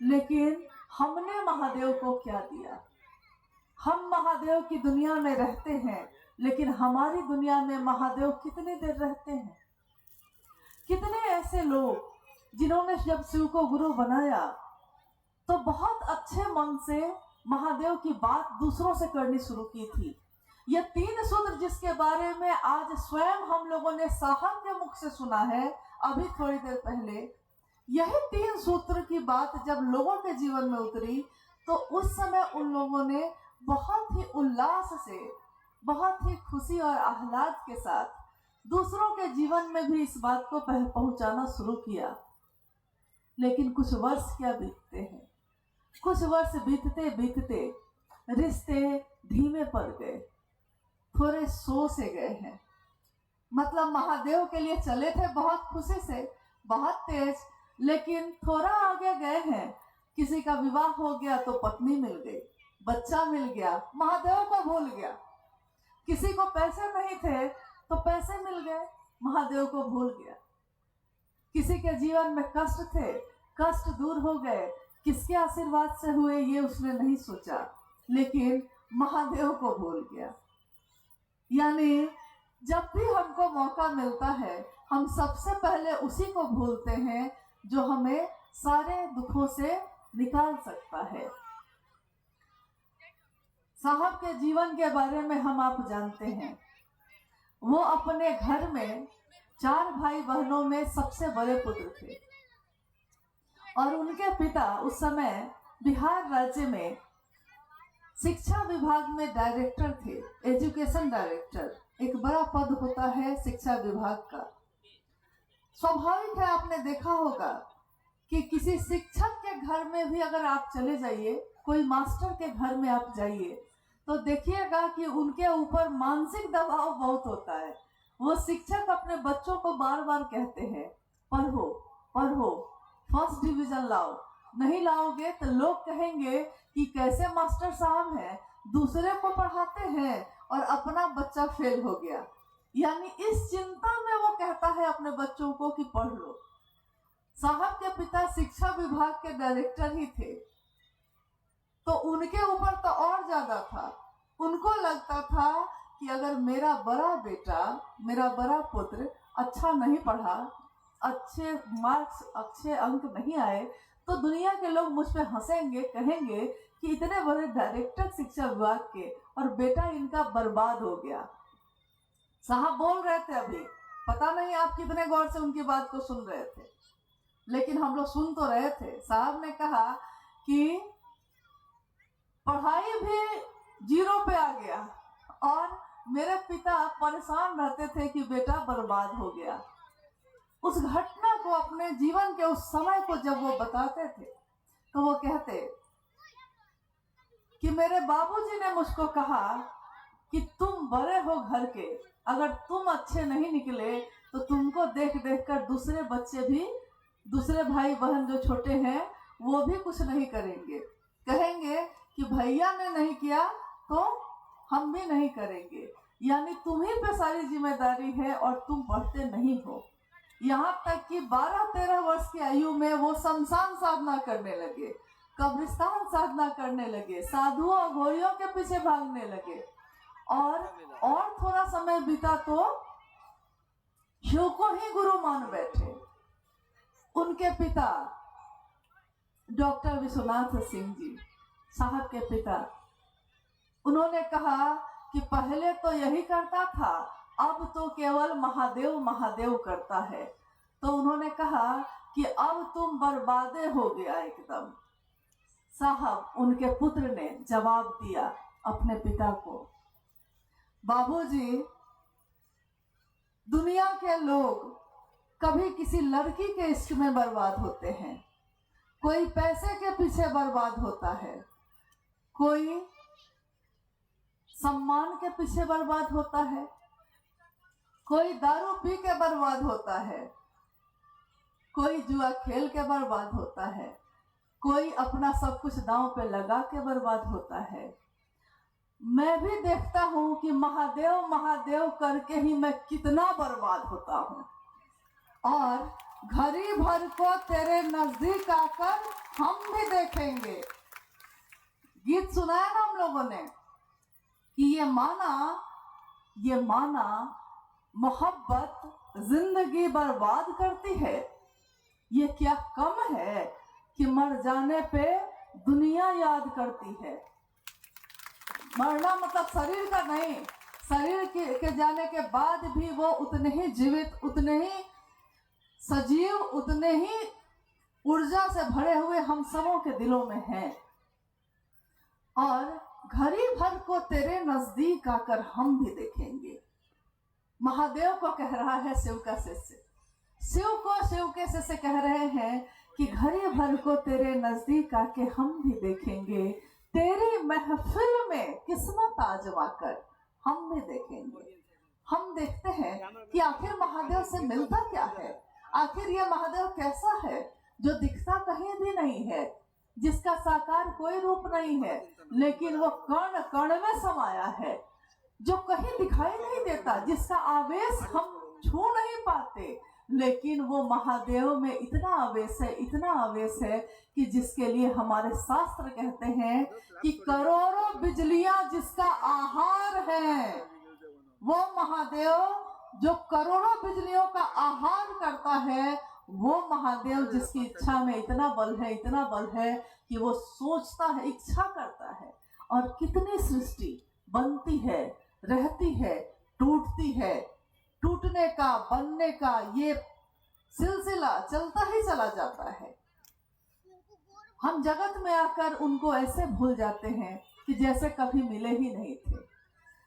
लेकिन हमने महादेव को क्या दिया? हम महादेव की दुनिया में रहते हैं, लेकिन हमारी दुनिया में महादेव कितनी देर रहते हैं? कितने ऐसे लोग जिन्होंने जब शिव को गुरु बनाया तो बहुत अच्छे मन से महादेव की बात दूसरों से करनी शुरू की थी। ये 3 सूत्र जिसके बारे में आज स्वयं हम लोगों ने साहब के मुख से सुना है अभी थोड़ी देर पहले, यही 3 सूत्र की बात जब लोगों के जीवन में उतरी तो उस समय उन लोगों ने बहुत ही उल्लास से, बहुत ही खुशी और आह्लाद के साथ दूसरों के जीवन में भी इस बात को पहुंचाना शुरू किया। लेकिन कुछ वर्ष क्या बीतते हैं, कुछ वर्ष बीतते बीतते रिश्ते धीमे पड़ गए, थोड़े सो से गए हैं। मतलब महादेव के लिए चले थे बहुत खुशी से, बहुत तेज, लेकिन थोड़ा आगे गए हैं, किसी का विवाह हो गया तो पत्नी मिल गई, बच्चा मिल गया, महादेव को भूल गया। किसी को पैसे नहीं थे तो पैसे मिल गए, महादेव को भूल गया। किसी के जीवन में कष्ट थे, कष्ट दूर हो गए, किसके आशीर्वाद से हुए ये उसने नहीं सोचा, लेकिन महादेव को भूल गया। यानी जब भी हमको मौका मिलता है हम सबसे पहले उसी को भूलते हैं जो हमें सारे दुखों से निकाल सकता है। साहब के जीवन के बारे में हम आप जानते हैं, वो अपने घर में 4 भाई बहनों में सबसे बड़े पुत्र थे और उनके पिता उस समय बिहार राज्य में शिक्षा विभाग में डायरेक्टर थे, एजुकेशन डायरेक्टर। एक बड़ा पद होता है शिक्षा विभाग का। स्वाभाविक है, आपने देखा होगा कि किसी शिक्षक के घर में भी अगर आप चले जाइए, कोई मास्टर के घर में आप जाइए तो देखिएगा कि उनके ऊपर मानसिक दबाव बहुत होता है। वो शिक्षक अपने बच्चों को बार बार कहते हैं पढ़ो पढ़ो, फर्स्ट डिवीजन लाओ, नहीं लाओगे तो लोग कहेंगे कि कैसे मास्टर साहब हैं, दूसरे को पढ़ाते हैं और अपना बच्चा फेल हो गया। यानी इस चिंता में वो कहता है अपने बच्चों को कि पढ़ लो। साहब के पिता शिक्षा विभाग के डायरेक्टर ही थे, तो उनके ऊपर तो और ज्यादा था। उनको लगता था कि अगर मेरा बड़ा बेटा, मेरा बड़ा पुत्र अच्छा नहीं पढ़ा, अच्छे मार्क्स, अच्छे अंक नहीं आए, तो दुनिया के लोग मुझ पे हंसेंगे, कहेंगे कि इतने बड़े डायरेक्टर शिक्षा विभाग के और बेटा इनका बर्बाद हो गया। साहब बोल रहे थे अभी, पता नहीं आप कितने गौर से उनकी बात को सुन रहे थे, लेकिन हम लोग सुन तो रहे थे। साहब ने कहा कि पढ़ाई भी 0 पे आ गया और मेरे पिता परेशान रहते थे कि बेटा बर्बाद हो गया। उस घटना को, अपने जीवन के उस समय को जब वो बताते थे तो वो कहते कि मेरे बाबूजी ने मुझको कहा कि तुम बड़े हो घर के, अगर तुम अच्छे नहीं निकले तो तुमको देख देख कर दूसरे बच्चे भी, दूसरे भाई बहन जो छोटे हैं वो भी कुछ नहीं करेंगे, कहेंगे कि भैया ने नहीं किया तो हम भी नहीं करेंगे। यानी तुम्ही पे सारी जिम्मेदारी है और तुम पढ़ते नहीं हो। यहाँ तक कि 12-13 वर्ष की आयु में वो शमशान साधना करने लगे, कब्रिस्तान साधना करने लगे, साधुओं और घोड़ियों के पीछे भागने लगे। और थोड़ा समय बीता तो शिव को ही गुरु मान बैठे। उनके पिता डॉक्टर विश्वनाथ सिंह जी साहब के पिता, उन्होंने कहा कि पहले तो यही करता था, अब तो केवल महादेव महादेव करता है। तो उन्होंने कहा कि अब तुम बर्बादे हो गया एकदम। साहब, उनके पुत्र ने जवाब दिया अपने पिता को, बाबूजी, दुनिया के लोग कभी किसी लड़की के इश्क में बर्बाद होते हैं, कोई पैसे के पीछे बर्बाद होता है, कोई सम्मान के पीछे बर्बाद होता है, कोई दारू पी के बर्बाद होता है, कोई जुआ खेल के बर्बाद होता है, कोई अपना सब कुछ दांव पे लगा के बर्बाद होता है। मैं भी देखता हूं कि महादेव महादेव करके ही मैं कितना बर्बाद होता हूं, और घड़ी भर को तेरे नजदीक आकर हम भी देखेंगे। गीत सुनाया ना हम लोगों ने कि ये माना मोहब्बत जिंदगी बर्बाद करती है। ये क्या कम है कि मर जाने पे दुनिया याद करती है। मरना मतलब शरीर का नहीं, शरीर के जाने के बाद भी वो उतने ही जीवित, उतने ही सजीव, उतने ही ऊर्जा से भरे हुए हम सबों के दिलों में हैं। और घड़ी भर को तेरे नजदीक आकर हम भी देखेंगे। महादेव को कह रहा है शिव का शिष्य, शिव को शिव के शिष्य कह रहे हैं कि घड़ी भर को तेरे नजदीक आके हम भी देखेंगे, तेरी महफिल में किस्मत आजमा कर हम भी देखेंगे। हम देखते हैं कि आखिर महादेव से मिलता क्या है, आखिर ये महादेव कैसा है जो दिखता कहीं भी नहीं है, जिसका साकार कोई रूप नहीं है, लेकिन वो कण कण में समाया है, जो कहीं दिखाई नहीं देता, जिसका आवेश हम छू नहीं पाते, लेकिन वो महादेव में इतना आवेश है, इतना आवेश है कि जिसके लिए हमारे शास्त्र कहते हैं कि करोड़ों बिजलियां जिसका आहार है, वो महादेव जो करोड़ों बिजलियों का आहार करता है, वो महादेव जिसकी इच्छा में इतना बल है, इतना बल है कि वो सोचता है, इच्छा करता है। और कितनी सृष्टि बनती है, रहती है, टूटती है, टूटने का, बनने का ये सिलसिला चलता ही चला जाता है। हम जगत में आकर उनको ऐसे भूल जाते हैं कि जैसे कभी मिले ही नहीं थे।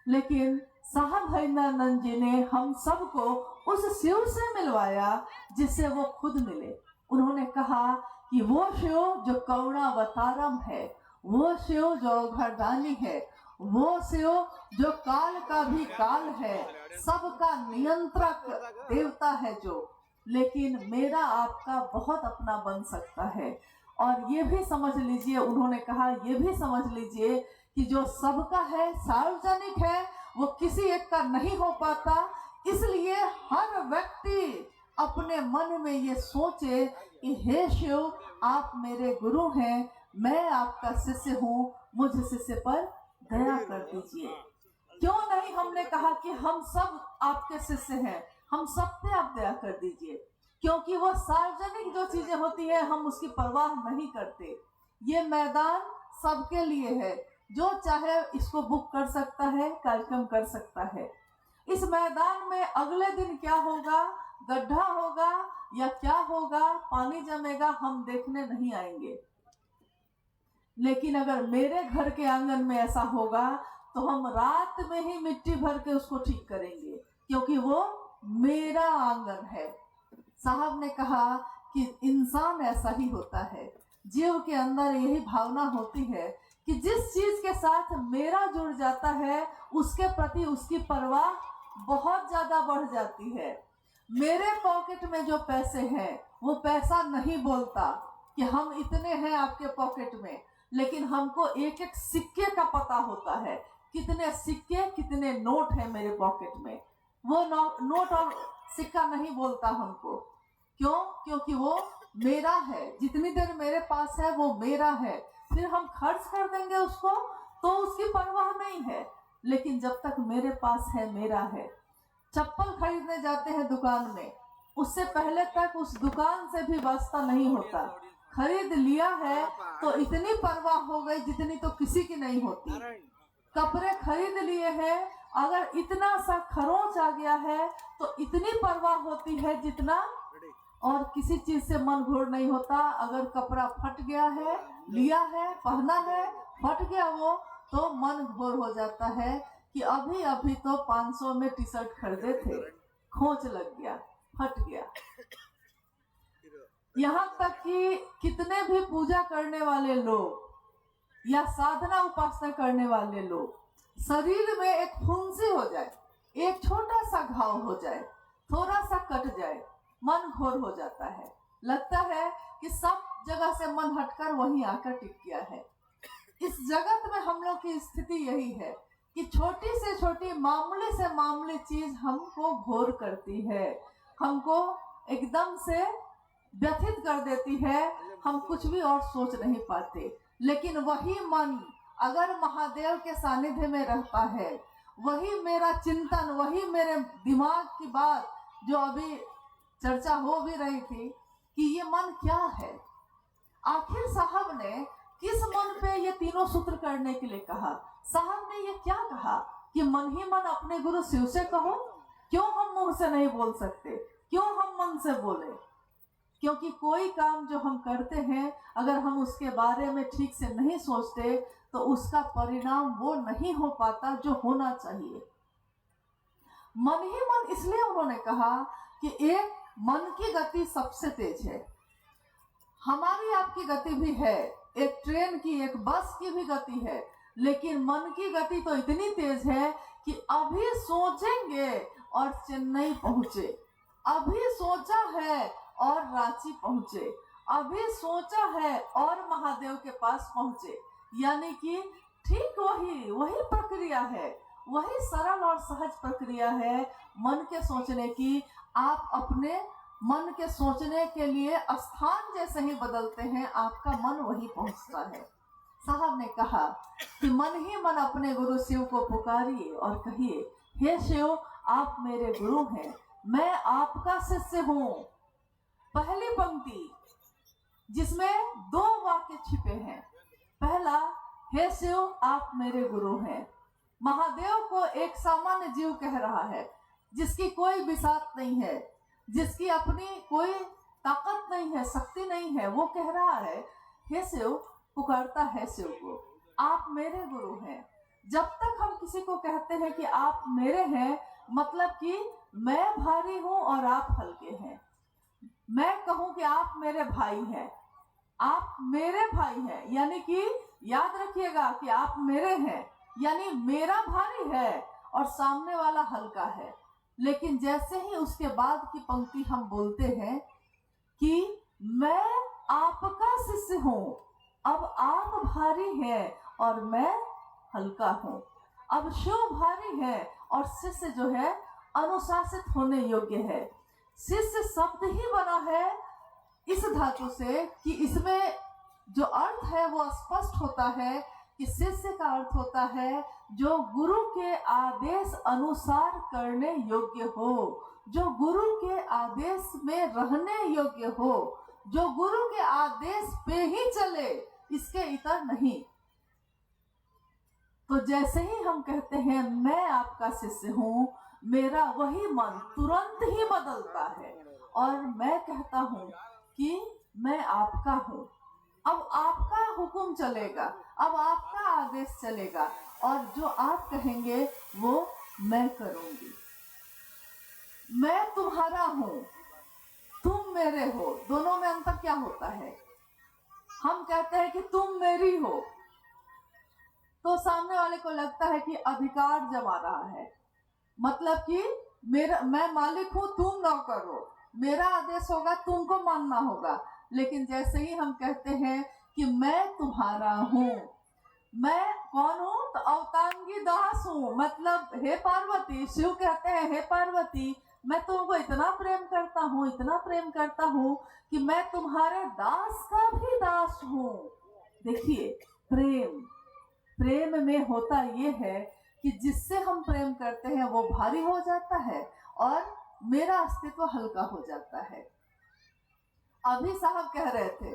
लेकिन साहब हरिनानंद जी ने हम सबको उस शिव से मिलवाया जिससे वो खुद मिले। उन्होंने कहा कि वो शिव जो करुणावतारम है, वो शिव जो घरदानी है, वो शिव जो काल का भी काल है, सबका नियंत्रक देवता है जो, लेकिन मेरा आपका बहुत अपना बन सकता है। और ये भी समझ लीजिए, उन्होंने कहा ये भी समझ लीजिए कि जो सबका है, सार्वजनिक है, वो किसी एक का नहीं हो पाता। इसलिए हर व्यक्ति अपने मन में ये सोचे कि हे शिव, आप मेरे गुरु हैं, मैं आपका शिष्य हूँ, मुझ शिष्य पर दया कर दीजिए। क्यों नहीं हमने कहा कि हम सब आपके शिष्य हैं, हम सब पे आप दया कर दीजिए, क्योंकि वो सार्वजनिक जो चीजें होती है हम उसकी परवाह नहीं करते। ये मैदान सबके लिए है, जो चाहे इसको बुक कर सकता है, कार्यक्रम कर सकता है। इस मैदान में अगले दिन क्या होगा, गड्ढा होगा या क्या होगा, पानी जमेगा, हम देखने नहीं आएंगे। लेकिन अगर मेरे घर के आंगन में ऐसा होगा तो हम रात में ही मिट्टी भर के उसको ठीक करेंगे, क्योंकि वो मेरा आंगन है। साहब ने कहा कि इंसान ऐसा ही होता है, जीव के अंदर यही भावना होती है कि जिस चीज के साथ मेरा जुड़ जाता है उसके प्रति उसकी परवाह बहुत ज्यादा बढ़ जाती है। मेरे पॉकेट में जो पैसे हैं वो पैसा नहीं बोलता कि हम इतने हैं आपके पॉकेट में, लेकिन हमको एक एक सिक्के का पता होता है, कितने सिक्के कितने नोट है मेरे पॉकेट में। वो नोट और सिक्का नहीं बोलता हमको। क्यों? क्योंकि वो मेरा है, जितनी देर मेरे पास है वो मेरा है। फिर हम खर्च कर देंगे उसको तो उसकी परवाह नहीं है, लेकिन जब तक मेरे पास है मेरा है। चप्पल खरीदने जाते हैं दुकान में, उससे पहले तक उस दुकान से भी वास्ता नहीं होता। खरीद लिया है तो इतनी परवाह हो गई जितनी तो किसी की नहीं होती। कपड़े खरीद लिए हैं, अगर इतना सा खरोंच आ गया है तो इतनी परवाह होती है जितना और किसी चीज से मन घोर नहीं होता। अगर कपड़ा फट गया है, लिया है, पहना है, फट गया वो, तो मन घोर हो जाता है कि अभी अभी तो 500 में टी शर्ट खरीदे थे, खोंच लग गया, फट गया। यहाँ तक कि कितने भी पूजा करने वाले लोग या साधना उपासना करने वाले लोग, शरीर में एक फुंसी हो जाए, एक छोटा सा घाव हो जाए, थोड़ा सा कट जाए, मन घोर हो जाता है। लगता है कि सब जगह से मन हटकर वहीं आकर टिक गया है। इस जगत में हम लोग की स्थिति यही है कि छोटी से छोटी, मामूली से मामूली चीज हमको घोर करती है, हमको एकदम से व्यथित कर देती है। हम कुछ भी और सोच नहीं पाते। लेकिन वही मन अगर महादेव के सानिध्य में रहता है, वही मेरा चिंतन, वही मेरे दिमाग की बात जो अभी चर्चा हो भी रही थी कि ये मन क्या है। आखिर साहब ने किस मन पे ये तीनों सूत्र करने के लिए कहा? साहब ने ये क्या कहा कि मन ही मन अपने गुरु शिव से कहो? क्यों हम मुंह से नहीं बोल सकते? क्यों हम मन से बोले? क्योंकि कोई काम जो हम करते हैं, अगर हम उसके बारे में ठीक से नहीं सोचते तो उसका परिणाम वो नहीं हो पाता जो होना चाहिए। मन ही मन इसलिए उन्होंने कहा कि एक मन की गति सबसे तेज है। हमारी आपकी गति भी है, एक ट्रेन की, एक बस की भी गति है, लेकिन मन की गति तो इतनी तेज है कि अभी सोचेंगे और चेन्नई पहुंचे, अभी सोचा है और रांची पहुंचे, अभी सोचा है और महादेव के पास पहुंचे। यानी कि ठीक वही प्रक्रिया है, वही सरल और सहज प्रक्रिया है मन के सोचने की। आप अपने मन के सोचने के लिए स्थान जैसे ही बदलते हैं, आपका मन वही पहुंचता है। साहब ने कहा कि मन ही मन अपने गुरु शिव को पुकारिए और कहिए, हे शिव, आप मेरे गुरु हैं, मैं आपका शिष्य हूँ। पहली पंक्ति जिसमें 2 वाक्य छिपे हैं। पहला, हे शिव, आप मेरे गुरु हैं। महादेव को एक सामान्य जीव कह रहा है, जिसकी कोई बिसात नहीं है, जिसकी अपनी कोई ताकत नहीं है, शक्ति नहीं है, वो कह रहा है हे शिव, पुकारता है शिव को, आप मेरे गुरु हैं। जब तक हम किसी को कहते हैं कि आप मेरे हैं, मतलब कि मैं भारी हूं और आप हल्के हैं। मैं कहूं कि आप मेरे भाई हैं, आप मेरे भाई हैं, यानी कि याद रखिएगा कि आप मेरे हैं, यानी मेरा भारी है और सामने वाला हल्का है। लेकिन जैसे ही उसके बाद की पंक्ति हम बोलते हैं कि मैं आपका शिष्य हूं, अब आप भारी हैं और मैं हल्का हूं। अब शिव भारी है और शिष्य जो है अनुशासित होने योग्य है। शिष्य शब्द ही बना है इस धातु से कि इसमें जो अर्थ है वो स्पष्ट होता है कि शिष्य का अर्थ होता है जो गुरु के आदेश अनुसार करने योग्य हो, जो गुरु के आदेश में रहने योग्य हो, जो गुरु के आदेश पे ही चले, इसके इतर नहीं। तो जैसे ही हम कहते हैं मैं आपका शिष्य हूँ, मेरा वही मन तुरंत ही बदलता है और मैं कहता हूँ कि मैं आपका हूँ। अब आपका हुक्म चलेगा, अब आपका आदेश चलेगा और जो आप कहेंगे वो मैं करूंगी। मैं तुम्हारा हूं, तुम मेरे हो। दोनों में अंतर क्या होता है? हम कहते हैं कि तुम मेरी हो तो सामने वाले को लगता है कि अधिकार जमा रहा है, मतलब कि मैं मालिक हूं, तुम नौकर हो, मेरा आदेश होगा, तुमको मानना होगा। लेकिन जैसे ही हम कहते हैं कि मैं तुम्हारा हूँ। मैं कौन हूँ? तो अवतांगी दास हूँ। मतलब हे पार्वती, शिव कहते हैं हे पार्वती, मैं तुमको इतना प्रेम करता हूँ, इतना प्रेम करता हूँ कि मैं तुम्हारे दास का भी दास हूँ। देखिए, प्रेम में होता ये है कि जिससे हम प्रेम करते हैं वो भारी हो जाता है और मेरा अस्तित्व हल्का हो जाता है। अभी साहब कह रहे थे,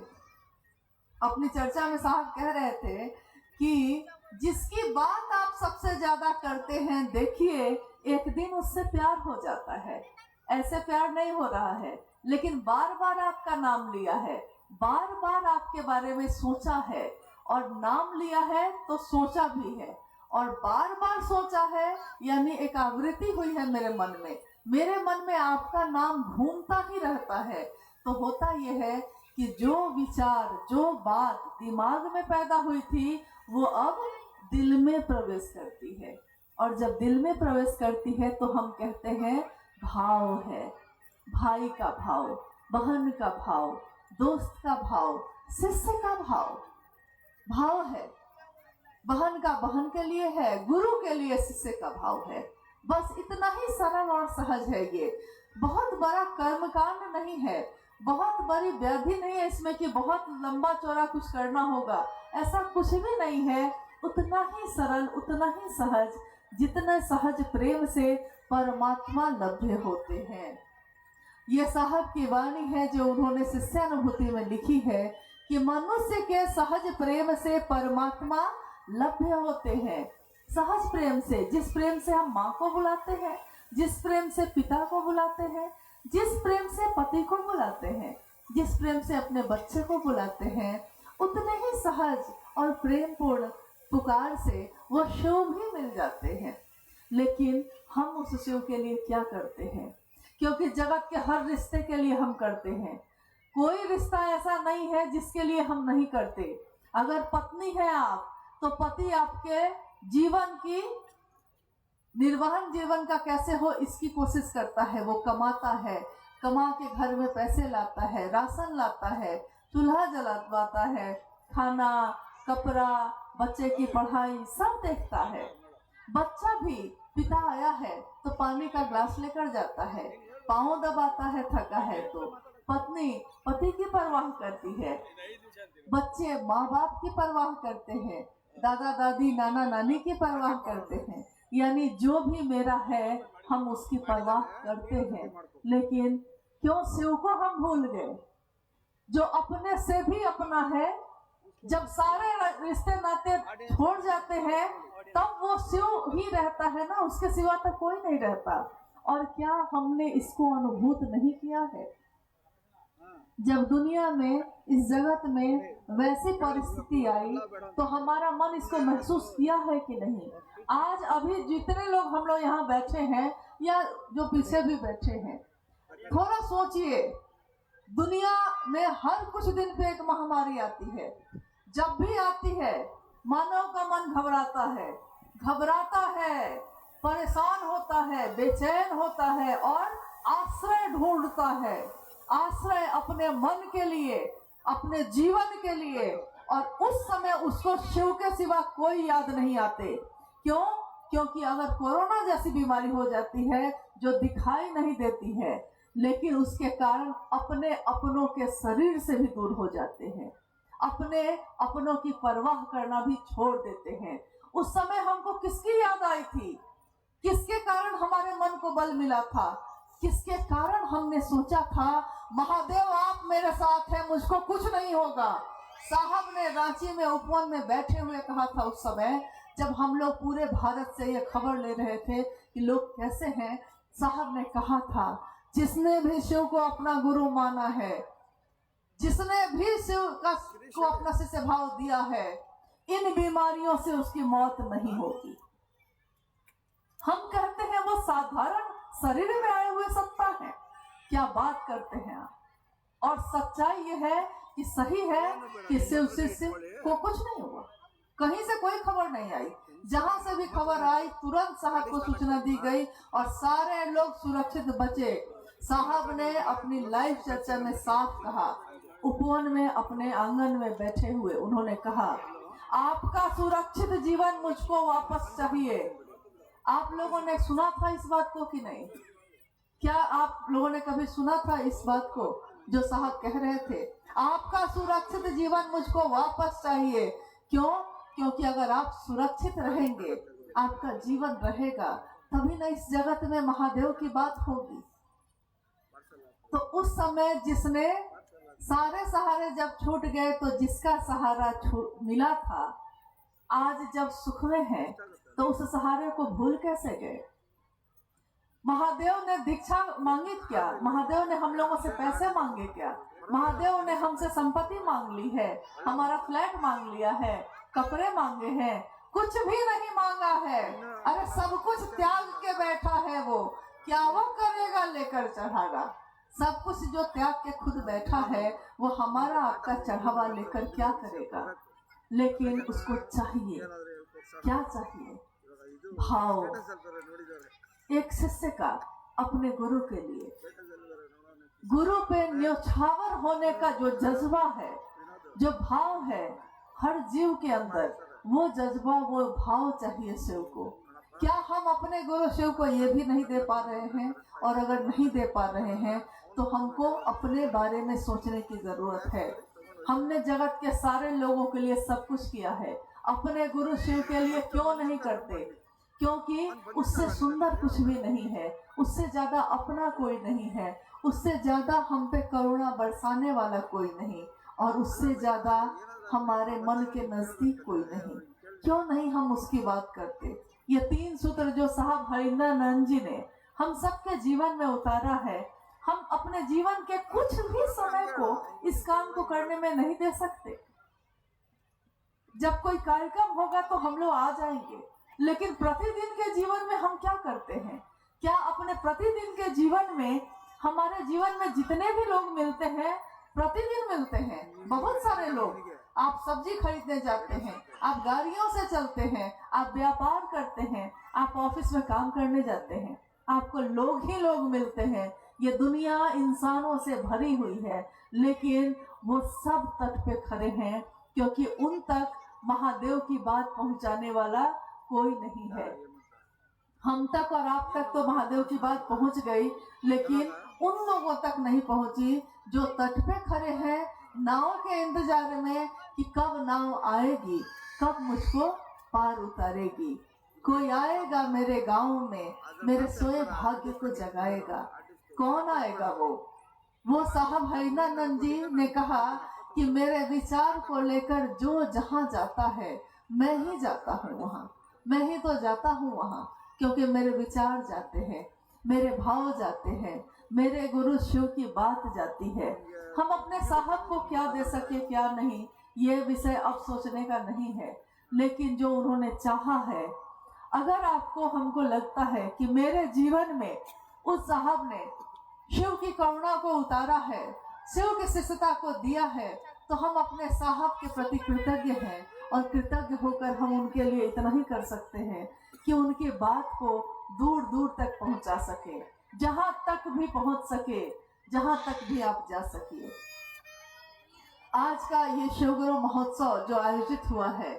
अपनी चर्चा में साहब कह रहे थे कि जिसकी बात आप सबसे ज्यादा करते हैं, देखिए एक दिन उससे प्यार हो जाता है। ऐसे प्यार नहीं हो रहा है, लेकिन बार बार आपका नाम लिया है, बार बार आपके बारे में सोचा है, और नाम लिया है तो सोचा भी है, और बार बार सोचा है, यानी एक आवृत्ति हुई है मेरे मन में आपका नाम घूमता ही रहता है। तो होता यह है कि जो विचार, जो बात दिमाग में पैदा हुई थी, वो अब दिल में प्रवेश करती है, और जब दिल में प्रवेश करती है तो हम कहते हैं भाव है। भाई का भाव, बहन का भाव, दोस्त का भाव, शिष्य का भाव है। बहन का बहन के लिए है, गुरु के लिए शिष्य का भाव है। बस इतना ही सरल और सहज है। ये बहुत बड़ा कर्मकांड नहीं है, बहुत बड़ी व्याधि नहीं है इसमें कि बहुत लंबा चौड़ा कुछ करना होगा, ऐसा कुछ भी नहीं है। उतना ही सरल, उतना ही सहज, जितने सहज प्रेम से परमात्मा लभ्य होते हैं। ये साहब की वाणी है जो उन्होंने शिष्यानुभूति में लिखी है कि मनुष्य के सहज प्रेम से परमात्मा लभ्य होते हैं। सहज प्रेम से, जिस प्रेम से हम माँ को बुलाते हैं, जिस प्रेम से पिता को बुलाते हैं, जिस प्रेम से पति को बुलाते हैं, जिस प्रेम से अपने बच्चे को बुलाते हैं, उतने ही सहज और प्रेमपूर्ण पुकार से वो शिव भी मिल जाते हैं। लेकिन हम उस शिव के लिए क्या करते हैं? क्योंकि जगत के हर रिश्ते के लिए हम करते हैं। कोई रिश्ता ऐसा नहीं है जिसके लिए हम नहीं करते। अगर पत्नी है आप, तो पति आपके जीवन की निर्वहन जीवन का कैसे हो इसकी कोशिश करता है। वो कमाता है, कमा के घर में पैसे लाता है, राशन लाता है, चूल्हा जलाता है, खाना, कपड़ा, बच्चे की पढ़ाई सब देखता है। बच्चा भी, पिता आया है तो पानी का ग्लास लेकर जाता है, पाँव दबाता है थका है तो। पत्नी पति की परवाह करती है, बच्चे माँ बाप की परवाह करते हैं, दादा दादी नाना नानी की परवाह करते हैं। यानी जो भी मेरा है हम उसकी परवाह करते हैं। लेकिन क्यों शिव को हम भूल गए, जो अपने से भी अपना है? जब सारे रिश्ते नाते छोड़ जाते हैं तब वो शिव ही रहता है ना, उसके सिवा तो कोई नहीं रहता। और क्या हमने इसको अनुभूत नहीं किया है? जब दुनिया में, इस जगत में वैसी परिस्थिति आई तो हमारा मन इसको महसूस किया है कि नहीं? आज अभी जितने लोग हम लोग यहाँ बैठे हैं या जो पीछे भी बैठे हैं, थोड़ा सोचिए, दुनिया में हर कुछ दिन पे एक महामारी आती है। जब भी आती है मानव का मन घबराता है, परेशान होता है, बेचैन होता है और आश्रय ढूंढता है। आश्रय अपने मन के लिए, अपने जीवन के लिए, और उस समय उसको शिव के सिवा कोई याद नहीं आते। क्यों? क्योंकि अगर कोरोना जैसी बीमारी हो जाती है जो दिखाई नहीं देती है, लेकिन उसके कारण अपने अपनों के शरीर से भी दूर हो जाते हैं, अपने अपनों की परवाह करना भी छोड़ देते हैं। उस समय हमको किसकी याद आई थी? किसके कारण हमारे मन को बल मिला था? किसके कारण हमने सोचा था महादेव आप मेरे साथ हैं, मुझको कुछ नहीं होगा? साहब ने रांची में उपवन में बैठे हुए कहा था, उस समय जब हम लोग पूरे भारत से ये खबर ले रहे थे कि लोग कैसे हैं, साहब ने कहा था जिसने भी शिव को अपना गुरु माना है, जिसने भी शिव को अपना शिष्य भाव दिया है, इन बीमारियों से उसकी मौत नहीं होगी। हम कहते हैं वो साधारण शरीर में आए हुए सत्ता है, क्या बात करते हैं आप? और सच्चाई ये है कि सही है कि शिव शिष्य को कुछ नहीं हुआ, कहीं से कोई खबर नहीं आई। जहां से भी खबर आई तुरंत साहब को सूचना दी गई और सारे लोग सुरक्षित बचे। साहब ने अपनी लाइव चर्चा में साफ कहा, उपवन में अपने आंगन में बैठे हुए उन्होंने कहा, आपका सुरक्षित जीवन मुझको वापस चाहिए। आप लोगों ने सुना था इस बात को कि नहीं? क्या आप लोगों ने कभी सुना था इस बात को जो साहब कह रहे थे? आपका सुरक्षित जीवन मुझको वापस चाहिए। क्यों? क्योंकि अगर आप सुरक्षित रहेंगे, आपका जीवन रहेगा, तभी ना इस जगत में महादेव की बात होगी। तो उस समय जिसने सारे सहारे जब छूट गए, तो जिसका सहारा मिला था, आज जब सुख में है तो उस सहारे को भूल कैसे गए? महादेव ने दीक्षा मांगी क्या? महादेव ने हम लोगों से पैसे मांगे क्या? महादेव ने हमसे संपत्ति मांग ली है, हमारा फ्लैट मांग लिया है, कपड़े मांगे हैं? कुछ भी नहीं मांगा है। अरे सब कुछ त्याग के बैठा है वो। क्या वो करेगा? लेकर चढ़ागा। सब कुछ जो त्याग के खुद बैठा है, वो हमारा आपका चढ़ावा लेकर क्या करेगा? लेकिन उसको चाहिए, क्या चाहिए? भाव। एक शिष्य का अपने गुरु के लिए, गुरु पे न्योछावर होने का जो जज्बा है, जो भाव है हर जीव के अंदर, वो जज्बा, वो भाव चाहिए शिव को। क्या हम अपने गुरु शिव को ये भी नहीं दे पा रहे हैं? और अगर नहीं दे पा रहे हैं तो हमको अपने बारे में सोचने की जरूरत है। हमने जगत के सारे लोगों के लिए सब कुछ किया है, अपने गुरु शिव के लिए क्यों नहीं करते? क्योंकि उससे सुंदर कुछ भी नहीं है, उससे ज्यादा अपना कोई नहीं है, उससे ज्यादा हम पे करुणा बरसाने वाला कोई नहीं, और उससे ज्यादा हमारे मन के नजदीक कोई नहीं। क्यों नहीं हम उसकी बात करते? ये 3 सूत्र जो साहब हरिंद्रानंद जी ने हम सबके जीवन में उतारा है, हम अपने जीवन के कुछ भी समय को इस काम को करने में नहीं दे सकते। जब कोई कार्यक्रम होगा तो हम लोग आ जाएंगे, लेकिन प्रतिदिन के जीवन में हम क्या करते हैं? क्या अपने प्रतिदिन के जीवन में, हमारे जीवन में जितने भी लोग मिलते हैं, प्रतिदिन मिलते हैं बहुत सारे लोग। आप सब्जी खरीदने जाते हैं, आप गाड़ियों से चलते हैं, आप व्यापार करते हैं, आप ऑफिस में काम करने जाते हैं, आपको लोग ही लोग मिलते हैं। ये दुनिया इंसानों से भरी हुई है, लेकिन वो सब तट पे खड़े हैं, क्योंकि उन तक महादेव की बात पहुंचाने वाला कोई नहीं है। हम तक और आप तक तो महादेव की बात पहुंच गई, लेकिन उन लोगों तक नहीं पहुंची जो तट पे खड़े हैं, नाव के इंतजार में कि कब नाव आएगी, कब मुझको पार उतारेगी। कोई आएगा मेरे गांव में, मेरे सोए भाग्य को जगाएगा। कौन आएगा वो साहब हरिंद्रानंद जी ने कहा कि मेरे विचार को लेकर जो जहां जाता है, मैं ही जाता हूँ वहां, मैं ही तो जाता हूँ वहां, क्योंकि मेरे विचार जाते हैं, मेरे भाव जाते हैं, मेरे गुरु शिव की बात जाती है। हम अपने साहब को क्या दे सके क्या नहीं, ये विषय अब सोचने का नहीं है, लेकिन जो उन्होंने चाहा है, अगर आपको हमको लगता है कि मेरे जीवन में उस साहब ने शिव की करुणा को उतारा है, शिव की शिष्यता को दिया है, तो हम अपने साहब के प्रति कृतज्ञ हैं, और कृतज्ञ होकर हम उनके लिए इतना ही कर सकते हैं कि उनकी बात को दूर दूर तक पहुंचा सके, जहां तक भी पहुंच सके, जहां तक भी आप जा सकिए। आज का ये शिवगुरु महोत्सव जो आयोजित हुआ है,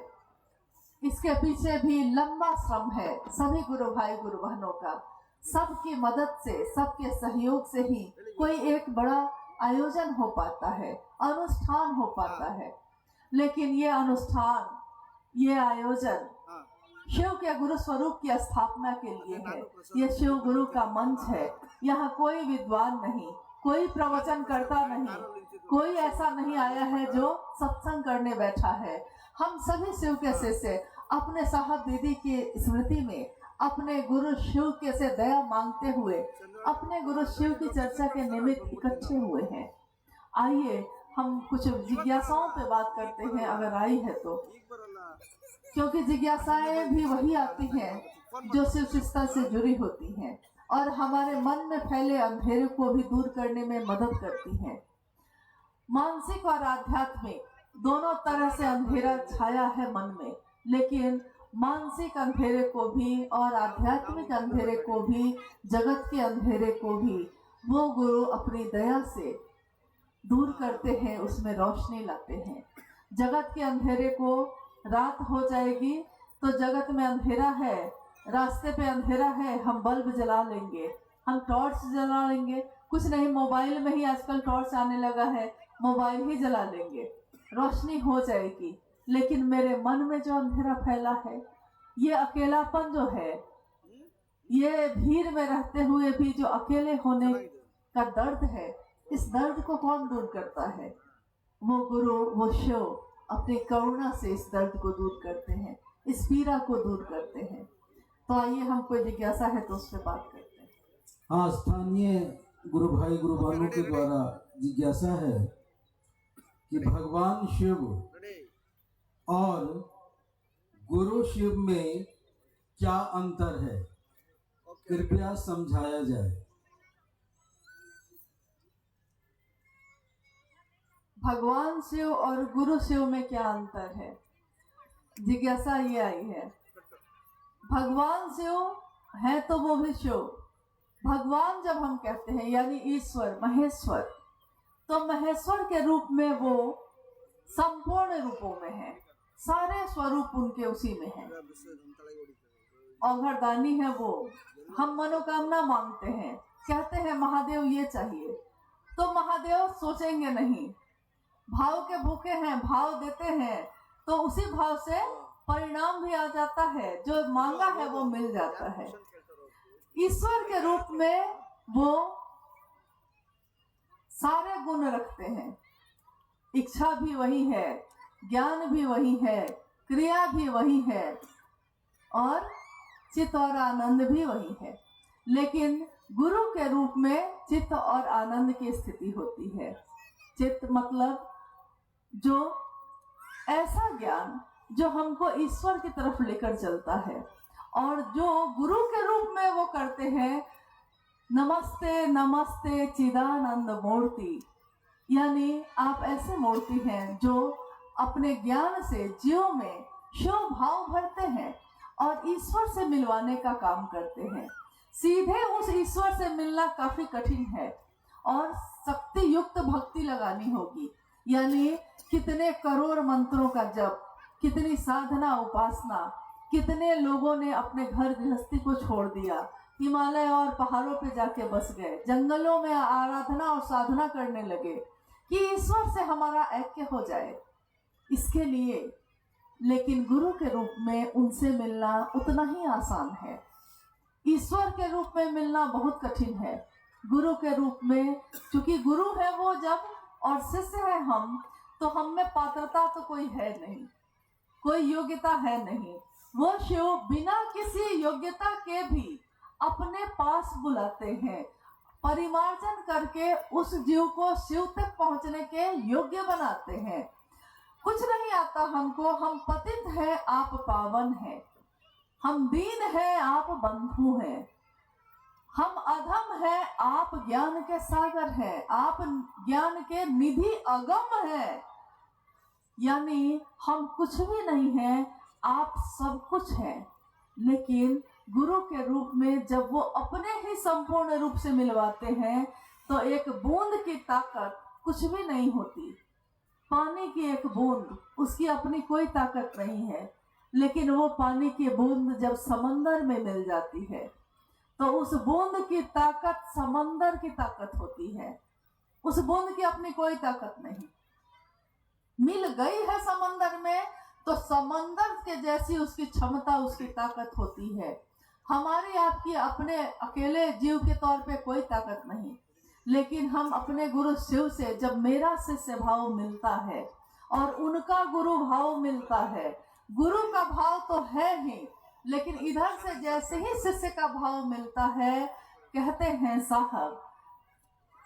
इसके पीछे भी लंबा श्रम है सभी गुरु भाई गुरु बहनों का। सबकी मदद से, सबके सहयोग से ही कोई एक बड़ा आयोजन हो पाता है, अनुष्ठान हो पाता है। लेकिन ये अनुष्ठान, ये आयोजन शिव के गुरु स्वरूप की स्थापना के लिए है। ये शिव गुरु का मंच है। यहाँ कोई विद्वान नहीं, कोई प्रवचन करता नहीं, कोई ऐसा नहीं आया है जो सत्संग करने बैठा है। हम सभी शिव के शिष्य अपने साहब दीदी की स्मृति में अपने गुरु शिव के से दया मांगते हुए अपने गुरु शिव की चर्चा के निमित्त इकट्ठे हुए हैं। आइए हम कुछ जिज्ञासाओं पे बात करते हैं, अगर आई है तो, क्योंकि जिज्ञासाएं भी वही आती हैं जो शिव शिष्टता से जुड़ी होती हैं और हमारे मन में फैले अंधेरे को भी दूर करने में मदद करती हैं। मानसिक और आध्यात्मिक दोनों तरह से अंधेरा छाया है मन में, लेकिन मानसिक अंधेरे को भी और आध्यात्मिक अंधेरे को भी, जगत के अंधेरे को भी वो गुरु अपनी दया से दूर करते हैं, उसमें रोशनी लाते हैं। जगत के अंधेरे को रात हो जाएगी तो जगत में अंधेरा है, रास्ते पे अंधेरा है, हम बल्ब जला लेंगे, हम टॉर्च जला लेंगे, कुछ नहीं मोबाइल में ही आजकल टॉर्च आने लगा है, मोबाइल ही जला लेंगे, रोशनी हो जाएगी। लेकिन मेरे मन में जो अंधेरा फैला है, ये अकेलापन जो है, ये भीड़ में रहते हुए भी जो अकेले होने का दर्द है, इस दर्द को कौन दूर करता है? वो गुरु, वो शिव अपनी करुणा से इस दर्द को दूर करते हैं, इस पीड़ा को दूर करते हैं। तो आइए, हम कोई जिज्ञासा है तो उस पर बात करते हैं। हाँ, स्थानीय गुरु भाई गुरु बहनों के द्वारा जिज्ञासा है कि भगवान शिव और गुरु शिव में क्या अंतर है, कृपया समझाया जाए। भगवान शिव और गुरु शिव में क्या अंतर है? जिज्ञासा ये आई है। भगवान शिव है तो वो भी शिव। भगवान जब हम कहते हैं यानी ईश्वर, महेश्वर, तो महेश्वर के रूप में वो संपूर्ण रूपों में है, सारे स्वरूप उनके उसी में है। औघड़दानी है वो। हम मनोकामना मांगते हैं, कहते हैं महादेव ये चाहिए, तो महादेव सोचेंगे नहीं, भाव के भूखे हैं, भाव देते हैं तो उसी भाव से परिणाम भी आ जाता है, जो मांगा है वो मिल जाता है। ईश्वर के रूप में वो सारे गुण रखते हैं, इच्छा भी वही है, ज्ञान भी वही है, क्रिया भी वही है और चित्त और आनंद भी वही है। लेकिन गुरु के रूप में चित्त और आनंद की स्थिति होती है। चित्त मतलब जो ऐसा ज्ञान जो हमको ईश्वर की तरफ लेकर चलता है, और जो गुरु के रूप में वो करते हैं नमस्ते नमस्ते चिदानंद मूर्ति, यानी आप ऐसे मूर्ति हैं जो अपने ज्ञान से जीव में शिव भाव भरते हैं और ईश्वर से मिलवाने का काम करते हैं। सीधे उस ईश्वर से मिलना काफी कठिन है और शक्ति युक्त भक्ति लगानी होगी, यानी कितने करोड़ मंत्रों का जप, कितनी साधना उपासना, कितने लोगों ने अपने घर गृहस्थी को छोड़ दिया, हिमालय और पहाड़ों पे जाके बस गए, जंगलों में आराधना और साधना करने लगे कि ईश्वर से हमारा ऐक्य हो जाए, इसके लिए। लेकिन गुरु के रूप में उनसे मिलना उतना ही आसान है। ईश्वर के रूप में मिलना बहुत कठिन है। गुरु के रूप में, क्योंकि गुरु है वो जब और शिष्य है हम, तो हम में पात्रता तो कोई है नहीं, कोई योग्यता है नहीं। वो शिव बिना किसी योग्यता के भी अपने पास बुलाते हैं, परिमार्जन करके उस जीव को शिव तक पहुंचने के योग्य बनाते हैं। कुछ नहीं आता हमको, हम पतित हैं, आप पावन हैं, हम दीन हैं, आप बंधु हैं, हम अधम हैं, आप ज्ञान के सागर हैं, आप ज्ञान के निधि अगम हैं, यानी हम कुछ भी नहीं हैं, आप सब कुछ हैं। लेकिन गुरु के रूप में जब वो अपने ही संपूर्ण रूप से मिलवाते हैं तो एक बूंद की ताकत कुछ भी नहीं होती। पानी की एक बूंद, उसकी अपनी कोई ताकत नहीं है, लेकिन वो पानी की बूंद जब समंदर में मिल जाती है तो उस बूंद की ताकत समंदर की ताकत होती है। उस बूंद की अपनी कोई ताकत नहीं, मिल गई है समंदर में तो समंदर के जैसी उसकी क्षमता, उसकी ताकत होती है। हमारी आपकी अपने अकेले जीव के तौर पे कोई ताकत नहीं, लेकिन हम अपने गुरु शिव से जब मेरा शिष्य भाव मिलता है और उनका गुरु भाव मिलता है, गुरु का भाव तो है ही, लेकिन इधर से जैसे ही शिष्य का भाव मिलता है, कहते हैं साहब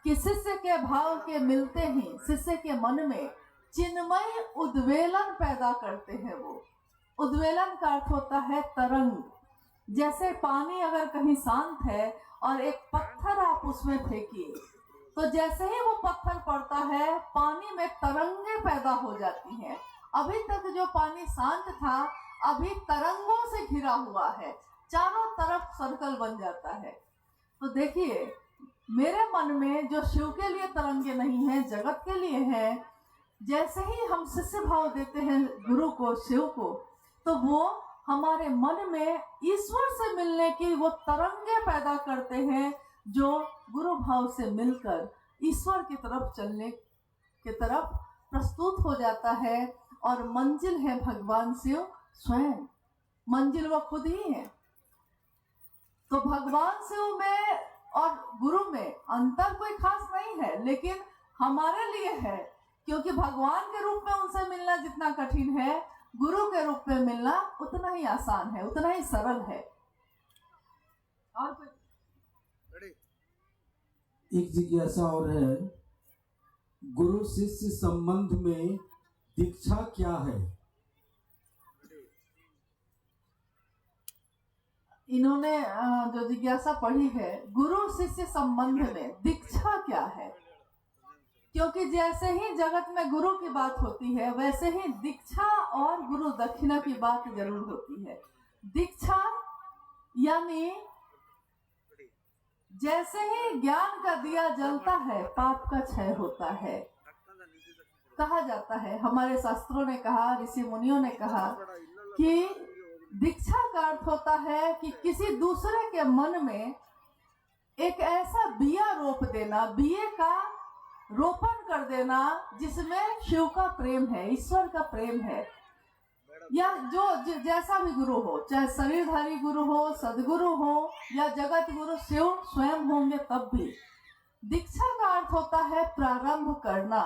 कि शिष्य के भाव के मिलते ही शिष्य के मन में चिन्मय उद्वेलन पैदा करते हैं। वो उद्वेलन का अर्थ होता है तरंग। जैसे पानी अगर कहीं शांत है और एक पत्थर आप उसमें फेंकिए, तो जैसे ही वो पत्थर पड़ता है पानी में तरंगे पैदा हो जाती हैं। अभी तक जो पानी शांत था अभी तरंगों से घिरा हुआ है, चारों तरफ सर्कल बन जाता है। तो देखिए मेरे मन में जो शिव के लिए तरंगे नहीं है, जगत के लिए है, जैसे ही हम शिष्य भाव देते हैं गुरु को, शिव को, तो वो हमारे मन में ईश्वर से मिलने की वो तरंगे पैदा करते हैं, जो गुरु भाव से मिलकर ईश्वर की तरफ चलने की तरफ प्रस्तुत हो जाता है। और मंजिल है भगवान शिव स्वयं, मंजिल वो खुद ही है। तो भगवान शिव में और गुरु में अंतर कोई खास नहीं है, लेकिन हमारे लिए है, क्योंकि भगवान के रूप में उनसे मिलना जितना कठिन है, गुरु के रूप में मिलना उतना ही आसान है, उतना ही सरल है। और कोई एक जिज्ञासा और है, गुरु शिष्य संबंध में दीक्षा क्या है? इन्होंने जो जिज्ञासा पढ़ी है, गुरु शिष्य संबंध में दीक्षा क्या है, क्योंकि जैसे ही जगत में गुरु की बात होती है, वैसे ही दीक्षा और गुरु दक्षिणा की बात जरूर होती है। दीक्षा यानी जैसे ही ज्ञान का दिया जलता है, पाप का क्षय होता है। कहा जाता है, हमारे शास्त्रों ने कहा, ऋषि मुनियों ने कहा कि दीक्षा का अर्थ होता है कि किसी दूसरे के मन में एक ऐसा बिया रोप देना, बिये का रोपण कर देना, जिसमें शिव का प्रेम है, ईश्वर का प्रेम है, या जो जैसा भी गुरु हो, चाहे शरीरधारी गुरु हो, सदगुरु हो, या जगत गुरु शिव स्वयं होंगे, तब भी दीक्षा का अर्थ होता है प्रारंभ करना।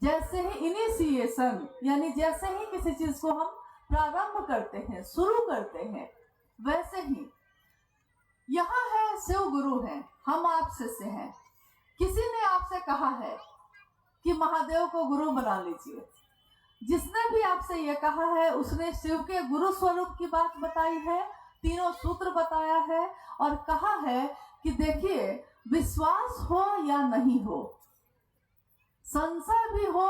जैसे ही इनिशिएशन, यानी जैसे ही किसी चीज को हम प्रारंभ करते हैं, शुरू करते हैं, वैसे ही यहाँ है शिव गुरु हैं, हम आप शिष्य हैं। किसी ने आपसे कहा है कि महादेव को गुरु बना लीजिए, जिसने भी आपसे ये कहा है उसने शिव के गुरु स्वरूप की बात बताई है, तीनों सूत्र बताया है, और कहा है कि देखिए, विश्वास हो या नहीं हो, संशय भी हो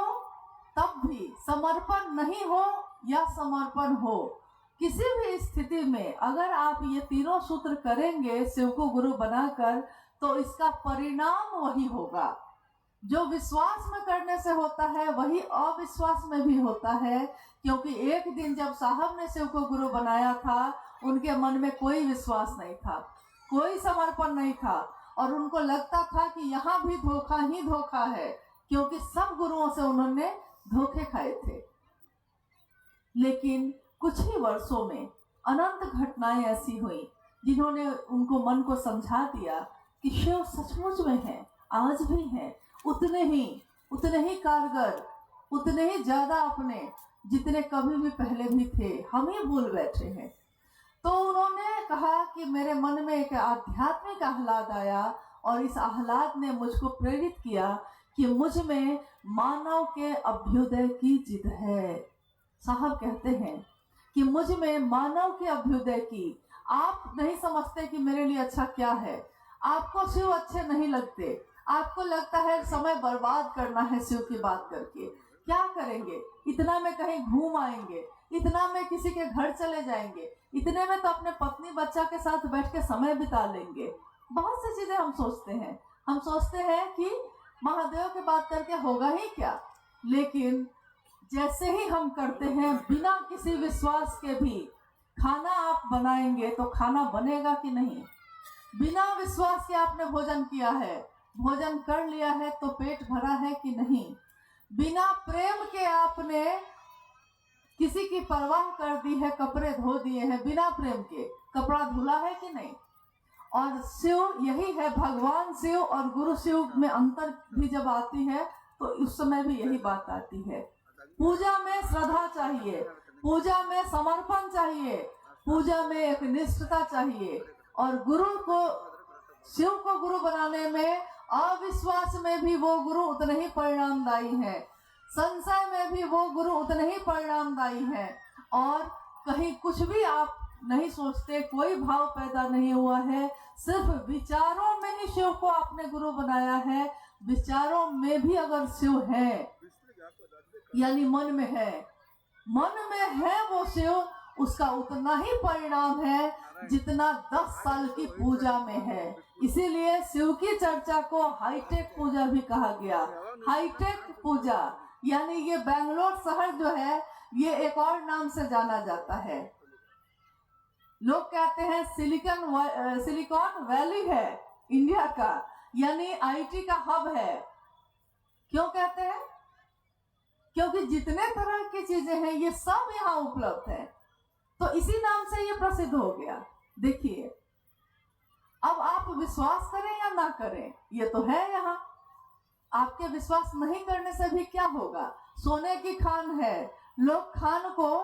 तब भी, समर्पण नहीं हो या समर्पण हो, किसी भी स्थिति में अगर आप ये तीनों सूत्र करेंगे शिव को गुरु बनाकर, तो इसका परिणाम वही होगा। जो विश्वास में करने से होता है वही अविश्वास में भी होता है, क्योंकि एक दिन जब साहब ने शिव को गुरु बनाया था, उनके मन में कोई विश्वास नहीं था, कोई समर्पण नहीं था, और उनको लगता था कि यहाँ भी धोखा ही धोखा है, क्योंकि सब गुरुओं से उन्होंने धोखे खाए थे। लेकिन कुछ ही वर्षों में अनंत घटनाएं ऐसी हुई जिन्होंने उनको मन को समझा दिया कि शिव सचमुच में है, आज भी है, उतने ही कारगर, उतने ही ज्यादा अपने जितने कभी भी पहले भी थे, हम ही भूल बैठे हैं। तो उन्होंने कहा कि मेरे मन में एक आध्यात्मिक आह्लाद आया, और इस आह्लाद ने मुझको प्रेरित किया कि मुझ में मानव के अभ्युदय की जिद है। साहब कहते हैं कि मुझ में मानव के अभ्युदय की, आप नहीं समझते कि मेरे लिए अच्छा क्या है, आपको शिव अच्छे नहीं लगते, आपको लगता है समय बर्बाद करना है शिव की बात करके, क्या करेंगे, इतना में कहीं घूम आएंगे, इतना में किसी के घर चले जाएंगे, इतने में तो अपने पत्नी बच्चा के साथ बैठ के समय बिता लेंगे। बहुत सी चीजें हम सोचते हैं, हम सोचते हैं कि महादेव की बात करके होगा ही क्या, लेकिन जैसे ही हम करते हैं बिना किसी विश्वास के भी, खाना आप बनाएंगे तो खाना बनेगा कि नहीं, बिना विश्वास के आपने भोजन किया है, भोजन कर लिया है तो पेट भरा है कि नहीं, बिना प्रेम के आपने किसी की परवाह कर दी है, कपड़े धो दिए हैं, बिना प्रेम के कपड़ा धुला है कि नहीं। और शिव यही है, भगवान शिव और गुरु शिव में अंतर भी जब आती है तो उस समय भी यही बात आती है। पूजा में श्रद्धा चाहिए, पूजा में समर्पण चाहिए, पूजा में एक निष्ठता चाहिए, और गुरु को, शिव को गुरु बनाने में अविश्वास में भी वो गुरु उतने ही परिणामदायी है, संशय में भी वो गुरु उतने ही परिणामदायी है, और कहीं कुछ भी आप नहीं सोचते, कोई भाव पैदा नहीं हुआ है, सिर्फ विचारों में ही शिव को आपने गुरु बनाया है। विचारों में भी अगर शिव है, यानी मन में है वो शिव, उसका उतना ही परिणाम है जितना 10 साल की पूजा में है। इसीलिए शिव की चर्चा को हाईटेक पूजा भी कहा गया। हाईटेक पूजा यानी ये बेंगलोर शहर जो है ये एक और नाम से जाना जाता है। लोग कहते हैं सिलिकॉन वैली है इंडिया का, यानी आईटी का हब है। क्यों कहते हैं? क्योंकि जितने तरह की चीजें हैं ये सब यहाँ उपलब्ध है, तो इसी नाम से ये प्रसिद्ध हो गया। देखिए, अब आप विश्वास करें या ना करें, ये तो है यहाँ। आपके विश्वास नहीं करने से भी क्या होगा? सोने की खान है, लोग खान को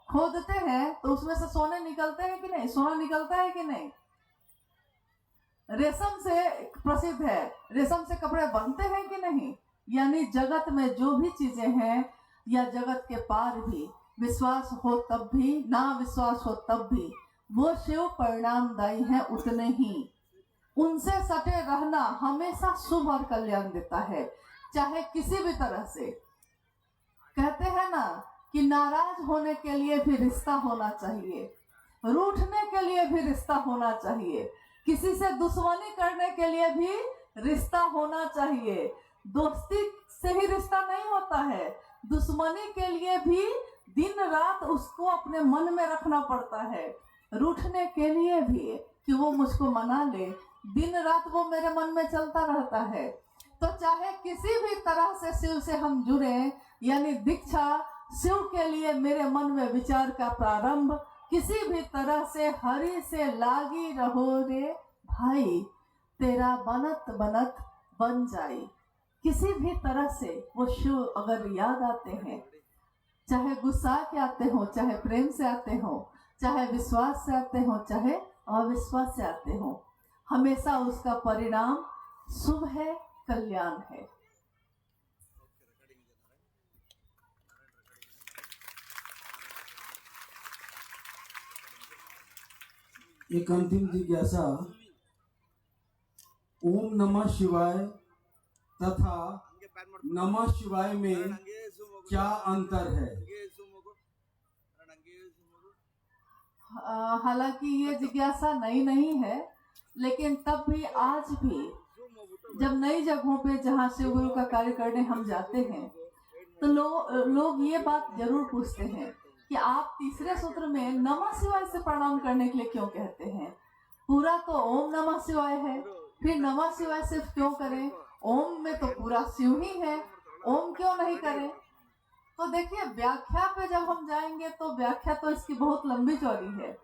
खोदते हैं तो उसमें से सोने निकलते हैं कि नहीं? सोना निकलता है कि नहीं? रेशम से प्रसिद्ध है, रेशम से कपड़े बनते हैं कि नहीं? यानी जगत में जो भी चीजें हैं या जगत के पार भी, विश्वास हो तब भी, ना विश्वास हो तब भी, वो शिव परिणामदायी है उतने ही। उनसे सटे रहना हमेशा शुभ और कल्याण देता है, चाहे किसी भी तरह से। कहते हैं ना कि नाराज होने के लिए भी रिश्ता होना चाहिए, रूठने के लिए भी रिश्ता होना चाहिए, किसी से दुश्मनी करने के लिए भी रिश्ता होना चाहिए। दोस्ती से ही रिश्ता नहीं होता है, दुश्मनी के लिए भी दिन रात उसको अपने मन में रखना पड़ता है। रूठने के लिए भी कि वो मुझको मना ले, दिन रात वो मेरे मन में चलता रहता है। तो चाहे किसी भी तरह से शिव से हम जुड़े, यानी दीक्षा शिव के लिए मेरे मन में विचार का प्रारंभ, किसी भी तरह से हरि से लागी रहो रे भाई, तेरा बनत बनत बन जाए। किसी भी तरह से वो शिव अगर याद आते हैं, चाहे गुस्सा के आते हो, चाहे प्रेम से आते हो, चाहे विश्वास से आते हो, चाहे अविश्वास से आते हो, हमेशा उसका परिणाम शुभ है, कल्याण है। एक अंतिम जिज्ञासा, ओम नमः शिवाय तथा नमः शिवाय में क्या अंतर है? हालांकि ये जिज्ञासा नई नहीं है, लेकिन तब भी आज भी जब नई जगहों पे जहाँ शिव गुरु का कार्य करने हम जाते हैं तो लोग ये बात जरूर पूछते हैं कि आप तीसरे सूत्र में नमः शिवाय से प्रणाम करने के लिए क्यों कहते हैं? पूरा तो ओम नमः शिवाय है, फिर नमः शिवाय सिर्फ क्यों करें? ओम में तो पूरा शिव ही है, ओम क्यों नहीं करें? तो देखिए, व्याख्या पे जब हम जाएंगे तो व्याख्या तो इसकी बहुत लंबी चौड़ी है।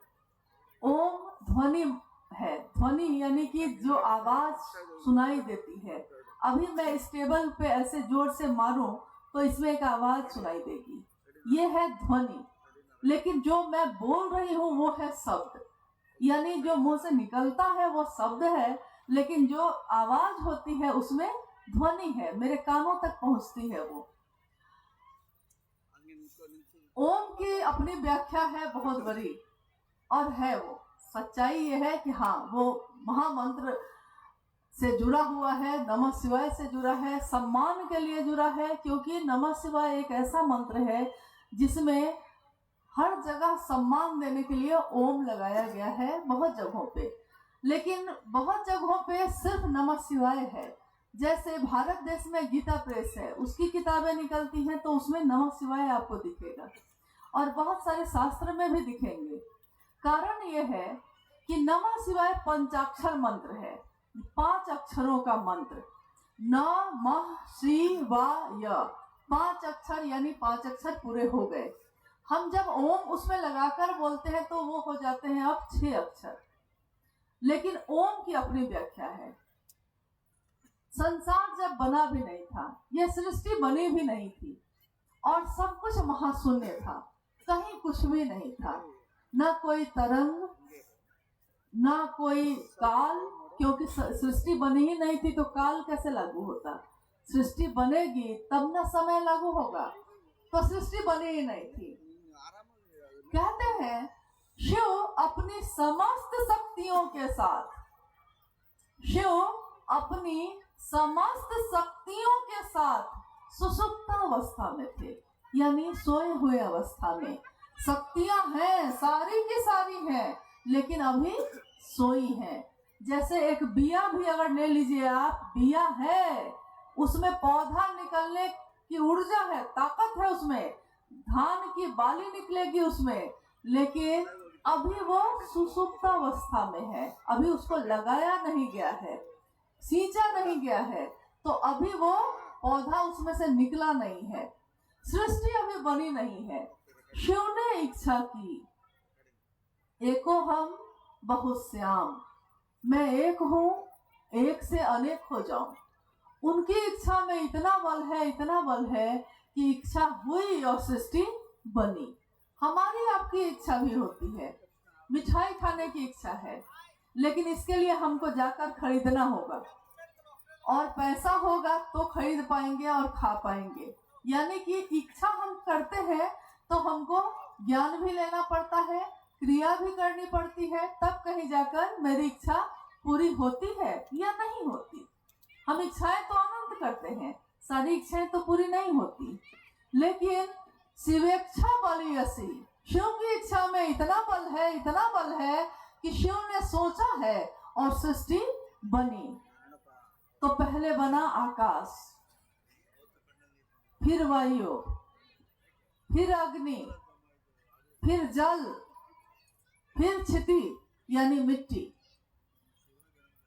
ओम ध्वनि है, ध्वनि यानी कि जो आवाज सुनाई देती है। अभी मैं इस टेबल पे ऐसे जोर से मारूं तो इसमें एक आवाज सुनाई देगी, ये है ध्वनि। लेकिन जो मैं बोल रही हूँ वो है शब्द, यानी जो मुंह से निकलता है वो शब्द है, लेकिन जो आवाज होती है उसमें ध्वनि है, मेरे कानों तक पहुंचती है वो। ओम की अपनी व्याख्या है बहुत बड़ी, और है वो सच्चाई ये है कि हाँ, वो महामंत्र से जुड़ा हुआ है, नमः शिवाय से जुड़ा है, सम्मान के लिए जुड़ा है, क्योंकि नमः शिवाय एक ऐसा मंत्र है जिसमें हर जगह सम्मान देने के लिए ओम लगाया गया है बहुत जगहों पे। लेकिन बहुत जगहों पे सिर्फ नमः शिवाय है। जैसे भारत देश में गीता प्रेस है, उसकी किताबें निकलती हैं तो उसमें नमः शिवाय आपको दिखेगा, और बहुत सारे शास्त्र में भी दिखेंगे। कारण यह है कि नमः शिवाय पंचाक्षर मंत्र है, 5 अक्षरों का मंत्र। नमः शिवाय 5 अक्षर, यानी 5 अक्षर पूरे हो गए। हम जब ओम उसमें लगाकर बोलते हैं तो वो हो जाते हैं अब 6 अक्षर। लेकिन ओम की अपनी व्याख्या है। संसार जब बना भी नहीं था, यह सृष्टि बनी भी नहीं थी, और सब कुछ महाशून्य था, कहीं कुछ भी नहीं था, ना कोई तरंग, ना कोई काल, क्योंकि सृष्टि बनी ही नहीं थी तो काल कैसे लागू होता? सृष्टि बनेगी तब ना समय लागू होगा, तो सृष्टि बनी ही नहीं थी। कहते हैं शिव अपनी समस्त शक्तियों के साथ, शिव अपनी समस्त शक्तियों के साथ सुषुप्त अवस्था में थे, यानी सोए हुए अवस्था में। शक्तियां हैं, सारी की सारी हैं, लेकिन अभी सोई हैं। जैसे एक बिया भी अगर ले लीजिए आप, बिया है, उसमें पौधा निकलने की ऊर्जा है, ताकत है उसमें, धान की बाली निकलेगी उसमें, लेकिन अभी वो सुसुप्तावस्था में है, अभी उसको लगाया नहीं गया है, सींचा नहीं गया है, तो अभी वो पौधा उसमें से निकला नहीं है, सृष्टि अभी बनी नहीं है। शिव ने इच्छा की, एको हम बहुश्याम, मैं एक हूं, एक से अनेक हो जाऊं। उनकी इच्छा में इतना बल है, इतना बल है कि इच्छा हुई और सृष्टि बनी। हमारी आपकी इच्छा भी होती है, मिठाई खाने की इच्छा है, लेकिन इसके लिए हमको जाकर खरीदना होगा और पैसा होगा तो खरीद पाएंगे और खा पाएंगे। यानी कि इच्छा हम करते हैं तो हमको ज्ञान भी लेना पड़ता है, क्रिया भी करनी पड़ती है, तब कहीं जाकर मेरी इच्छा पूरी होती है या नहीं होती। हम इच्छाएं तो अनंत करते हैं, सारी इच्छाएं तो पूरी नहीं होती, लेकिन शिवेच्छा बलियसी, शिव की इच्छा में इतना बल है, इतना बल है कि शिव ने सोचा है और सृष्टि बनी। तो पहले बना आकाश, फिर वायु, फिर अग्नि, फिर जल, फिर क्षिति यानी मिट्टी।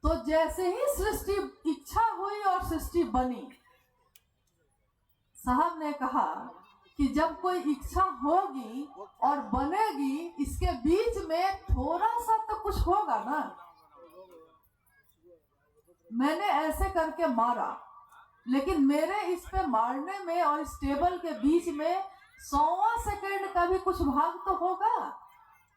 तो जैसे ही सृष्टि इच्छा हुई और सृष्टि बनी, साहब ने कहा कि जब कोई इच्छा होगी और बनेगी, इसके बीच में थोड़ा सा तो कुछ होगा ना। मैंने ऐसे करके मारा, लेकिन मेरे इस पे मारने में और इस टेबल के बीच में 100वां सेकंड का भी कुछ भाग तो होगा।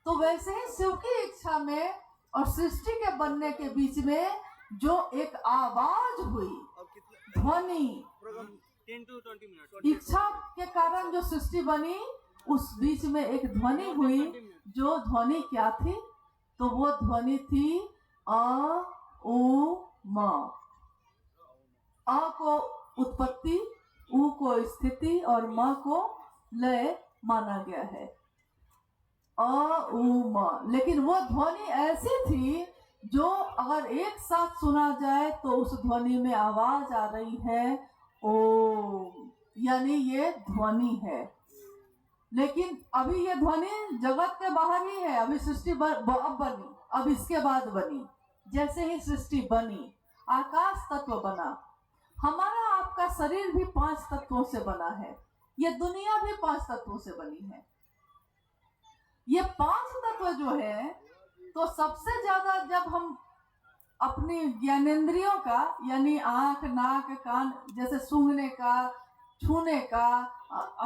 तो वैसे ही शिव की इच्छा में और सृष्टि के बनने के बीच में जो एक आवाज हुई, ध्वनि, 10 to 20 minutes. इच्छा के कारण जो सृष्टि बनी, उस बीच में एक ध्वनि हुई। जो ध्वनि क्या थी? तो वो ध्वनि थी अ उ म। अ को उत्पत्ति, उ को स्थिति और म को लय माना गया है। अ उ म। लेकिन वो ध्वनि ऐसी थी जो अगर एक साथ सुना जाए तो उस ध्वनि में आवाज आ रही है ओम, यानी ये ध्वनि है। लेकिन अभी ये ध्वनि जगत के बाहर ही है। अभी सृष्टि अब बनी, अब इसके बाद बनी। जैसे ही सृष्टि बनी, आकाश तत्व बना। हमारा आपका शरीर भी 5 तत्वों से बना है, ये दुनिया भी 5 तत्वों से बनी है। ये 5 तत्व जो है, तो सबसे ज्यादा जब हम अपनी ज्ञानेंद्रियों का, यानी आंख, नाक, कान, जैसे सूंघने का, छूने का,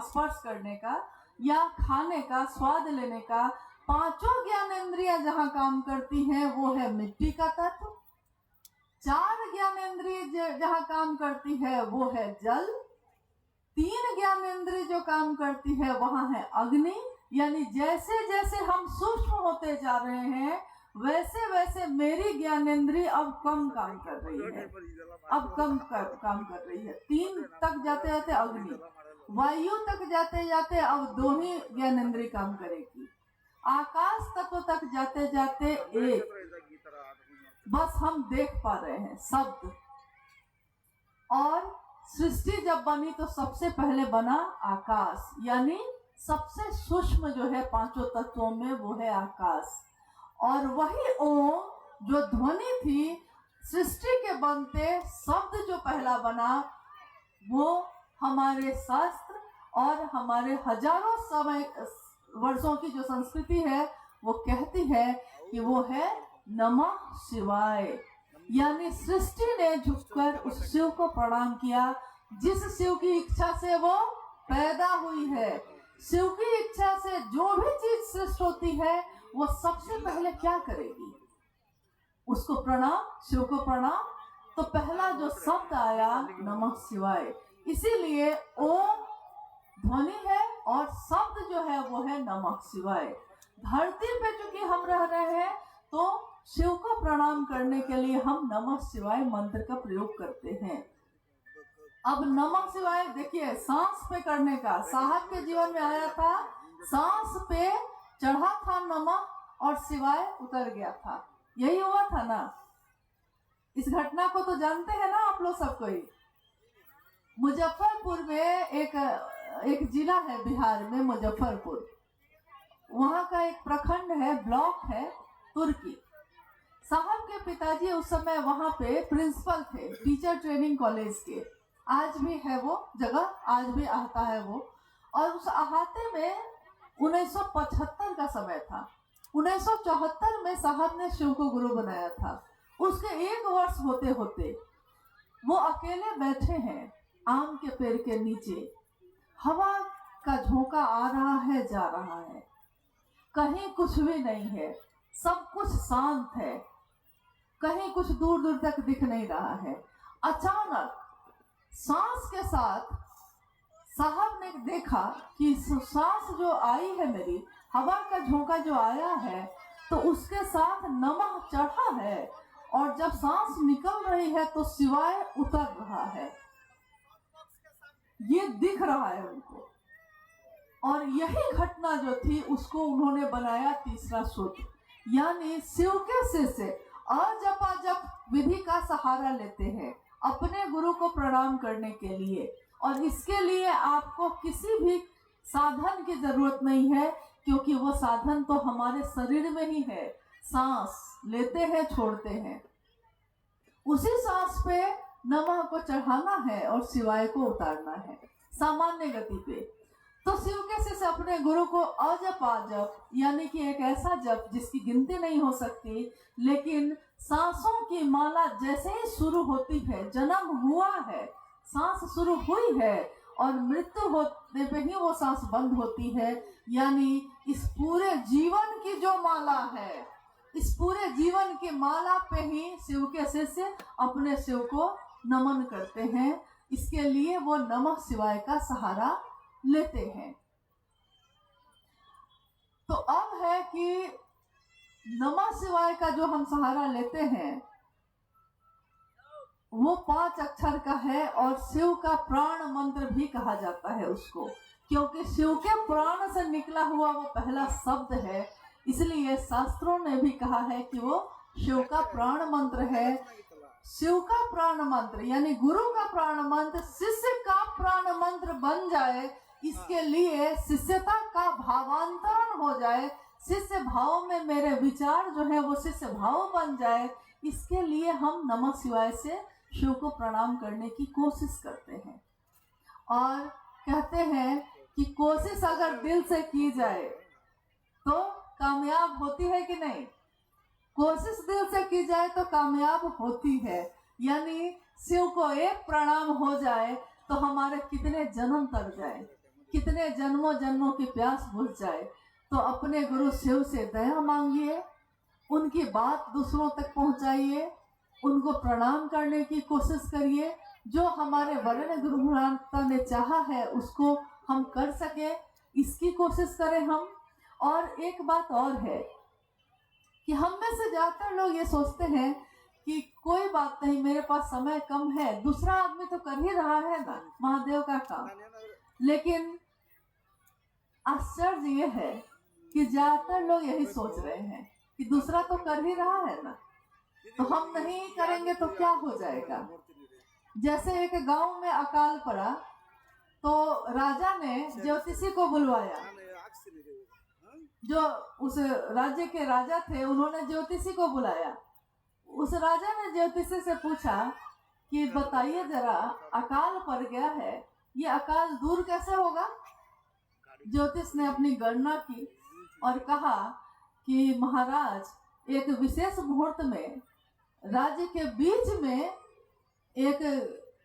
स्पर्श करने का या खाने का, स्वाद लेने का, 5 ज्ञानेंद्रियां जहां काम करती हैं वो है मिट्टी का तत्व। 4 ज्ञानेंद्रिय जहां काम करती है वो है जल। 3 ज्ञानेंद्रिय जो काम करती है वहां है अग्नि। यानी जैसे जैसे हम सूक्ष्म होते जा रहे हैं, वैसे वैसे मेरी ज्ञानेंद्रिय अब कम काम कर रही है, अब कम काम कर रही है। 3 तक जाते जाते अग्नि, वायु तक जाते जाते अब 2 ही ज्ञानेंद्रिय काम करेगी। आकाश तत्व तक जाते जाते 1, बस हम देख पा रहे हैं शब्द। और सृष्टि जब बनी तो सबसे पहले बना आकाश, यानी सबसे सूक्ष्म जो है 5 तत्वों में वो है आकाश। और वही ओम जो ध्वनि थी, सृष्टि के बनते शब्द जो पहला बना, वो हमारे शास्त्र और हमारे हजारों वर्षों की जो संस्कृति है वो कहती है कि वो है नमः शिवाय। यानी सृष्टि ने झुककर उस शिव को प्रणाम किया जिस शिव की इच्छा से वो पैदा हुई है। शिव की इच्छा से जो भी चीज सृष्टि होती है वो सबसे पहले क्या करेगी? उसको प्रणाम, शिव को प्रणाम। तो पहला जो शब्द आया नमः शिवाय, इसीलिए ओम ध्वनि है और शब्द जो है वो है नमः शिवाय। धरती पे चूंकि हम रह रहे हैं तो शिव को प्रणाम करने के लिए हम नमः शिवाय मंत्र का प्रयोग करते हैं। अब नमः शिवाय देखिए सांस पे करने का, साहब के जीवन में आया था सांस पे चढ़ा था नमक और सिवाय उतर गया था। यही हुआ था ना। इस घटना को तो जानते हैं ना आप लोग सब कोई। मुजफ्फरपुर में एक जिला है बिहार में, मुजफ्फरपुर। वहां का एक प्रखंड है, ब्लॉक है तुर्की। साहब के पिताजी उस समय वहां पे प्रिंसिपल थे टीचर ट्रेनिंग कॉलेज के। आज भी है वो जगह, आज भी आता है वो। और उस अहाते में 1975 का समय था। 1974 में साहब ने शिव को गुरु बनाया था। उसके 1 वर्ष होते होते वो अकेले बैठे हैं आम के पेड़ के नीचे। हवा का झोंका आ रहा है, जा रहा है, कहीं कुछ भी नहीं है, सब कुछ शांत है, कहीं कुछ दूर दूर तक दिख नहीं रहा है। अचानक सांस के साथ साहब ने देखा कि सांस जो आई है मेरी, हवा का झोंका जो आया है, तो उसके साथ नमक चढ़ा है और जब सांस निकल रही है तो सिवाय उतर रहा है। ये दिख रहा है उनको। और यही घटना जो थी उसको उन्होंने बनाया तीसरा सूत्र, यानी शिव के सिर से अजपाजप विधि का सहारा लेते हैं अपने गुरु को प्रणाम करने के लिए। और इसके लिए आपको किसी भी साधन की जरूरत नहीं है, क्योंकि वो साधन तो हमारे शरीर में ही है। सांस लेते हैं, छोड़ते हैं, उसी सांस पे नमः को चढ़ाना है और शिवाय को उतारना है सामान्य गति पे। तो शिव के से अपने गुरु को अजपाजप, यानी कि एक ऐसा जप जिसकी गिनती नहीं हो सकती, लेकिन सांसों की माला जैसे ही शुरू होती है, जन्म हुआ है, सांस शुरू हुई है और मृत्यु होने पे ही वो सांस बंद होती है। यानी इस पूरे जीवन की जो माला है, इस पूरे जीवन की माला पे ही शिव के शिष्य अपने शिव को नमन करते हैं। इसके लिए वो नमः शिवाय का सहारा लेते हैं। तो अब है कि नमः शिवाय का जो हम सहारा लेते हैं वो 5 अक्षर का है और शिव का प्राण मंत्र भी कहा जाता है उसको, क्योंकि शिव के प्राण से निकला हुआ वो पहला शब्द है। इसलिए शास्त्रों ने भी कहा है कि वो शिव का प्राण मंत्र है। शिव का प्राण मंत्र यानी गुरु का प्राण मंत्र शिष्य का प्राण मंत्र बन जाए, इसके लिए शिष्यता का भावांतरण हो जाए, शिष्य भाव में मेरे विचार जो है वो शिष्य भाव बन जाए, इसके लिए हम नमः शिवाय से शिव को प्रणाम करने की कोशिश करते हैं। और कहते हैं कि कोशिश अगर दिल से की जाए तो कामयाब होती है कि नहीं। कोशिश दिल से की जाए तो कामयाब होती है। यानी शिव को एक प्रणाम हो जाए तो हमारे कितने जन्म तर जाए, कितने जन्मों जन्मों की प्यास बुझ जाए। तो अपने गुरु शिव से दया मांगिए, उनकी बात दूसरों तक पहुंचाइए, उनको प्रणाम करने की कोशिश करिए। जो हमारे वर्ण गुरुभ्रांता ने चाहा है उसको हम कर सके, इसकी कोशिश करें हम। और एक बात और है कि हम में से ज्यादातर लोग ये सोचते हैं कि कोई बात नहीं, मेरे पास समय कम है, दूसरा आदमी तो कर ही रहा है ना महादेव का काम। लेकिन आश्चर्य ये है कि ज्यादातर लोग यही सोच रहे हैं कि दूसरा तो कर ही रहा है ना, तो हम नहीं करेंगे तो क्या हो जाएगा। जैसे एक गांव में अकाल पड़ा तो राजा ने ज्योतिषी को बुलवाया। जो उस राज्य के राजा थे उन्होंने ज्योतिषी को बुलाया। उस राजा ने ज्योतिषी से पूछा कि बताइए जरा, अकाल पड़ गया है, ये अकाल दूर कैसे होगा। ज्योतिष ने अपनी गणना की और कहा कि महाराज एक विशेष मुहूर्त में राज्य के बीच में एक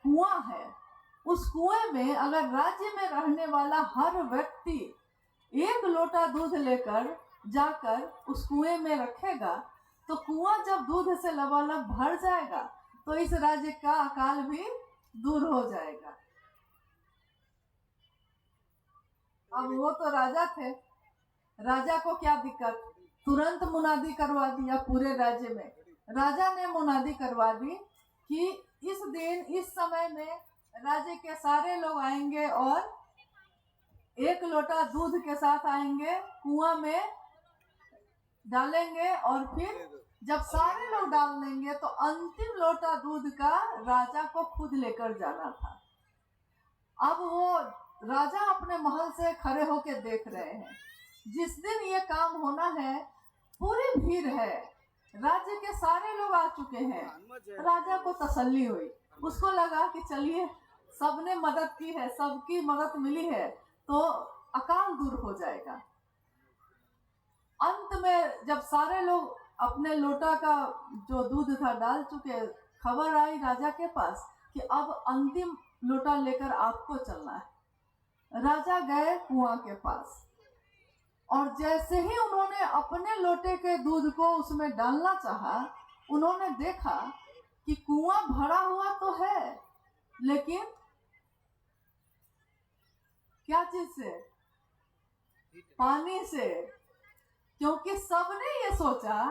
कुआं है, उस कुएं में अगर राज्य में रहने वाला हर व्यक्ति 1 लोटा दूध लेकर जाकर उस कुएं में रखेगा तो कुआं जब दूध से लबालब भर जाएगा तो इस राज्य का अकाल भी दूर हो जाएगा। अब वो तो राजा थे, राजा को क्या दिक्कत, तुरंत मुनादी करवा दिया पूरे राज्य में। राजा ने मुनादी करवा दी कि इस दिन इस समय में राज्य के सारे लोग आएंगे और एक लोटा दूध के साथ आएंगे, कुआं में डालेंगे और फिर जब सारे लोग डाल देंगे तो अंतिम लोटा दूध का राजा को खुद लेकर जाना था। अब वो राजा अपने महल से खड़े होकर देख रहे हैं। जिस दिन ये काम होना है पूरी भीड़ है, राज्य के सारे लोग आ चुके हैं। राजा को तसल्ली हुई, उसको लगा कि चलिए सबने मदद की है, सबकी मदद मिली है तो अकाल दूर हो जाएगा। अंत में जब सारे लोग अपने लोटा का जो दूध था डाल चुके, खबर आई राजा के पास कि अब अंतिम लोटा लेकर आपको चलना है। राजा गए कुआं के पास और जैसे ही उन्होंने अपने लोटे के दूध को उसमें डालना चाहा, उन्होंने देखा कि कुआं भरा हुआ तो है, लेकिन क्या चीज से? पानी से। क्योंकि सबने ये सोचा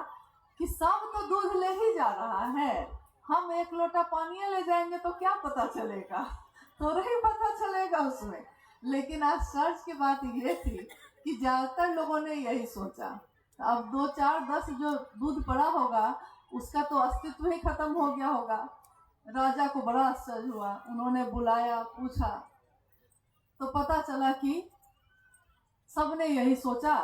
कि सब तो दूध ले ही जा रहा है, हम एक लोटा पानी ले जाएंगे तो क्या पता चलेगा, थोड़ा ही पता चलेगा उसमें। लेकिन आश्चर्य की बात ये थी कि ज्यादातर लोगों ने यही सोचा। अब 2, 4, 10 जो दूध पड़ा होगा उसका तो अस्तित्व ही खत्म हो गया होगा। राजा को बड़ा आश्चर्य हुआ, उन्होंने बुलाया, पूछा तो पता चला कि सबने यही सोचा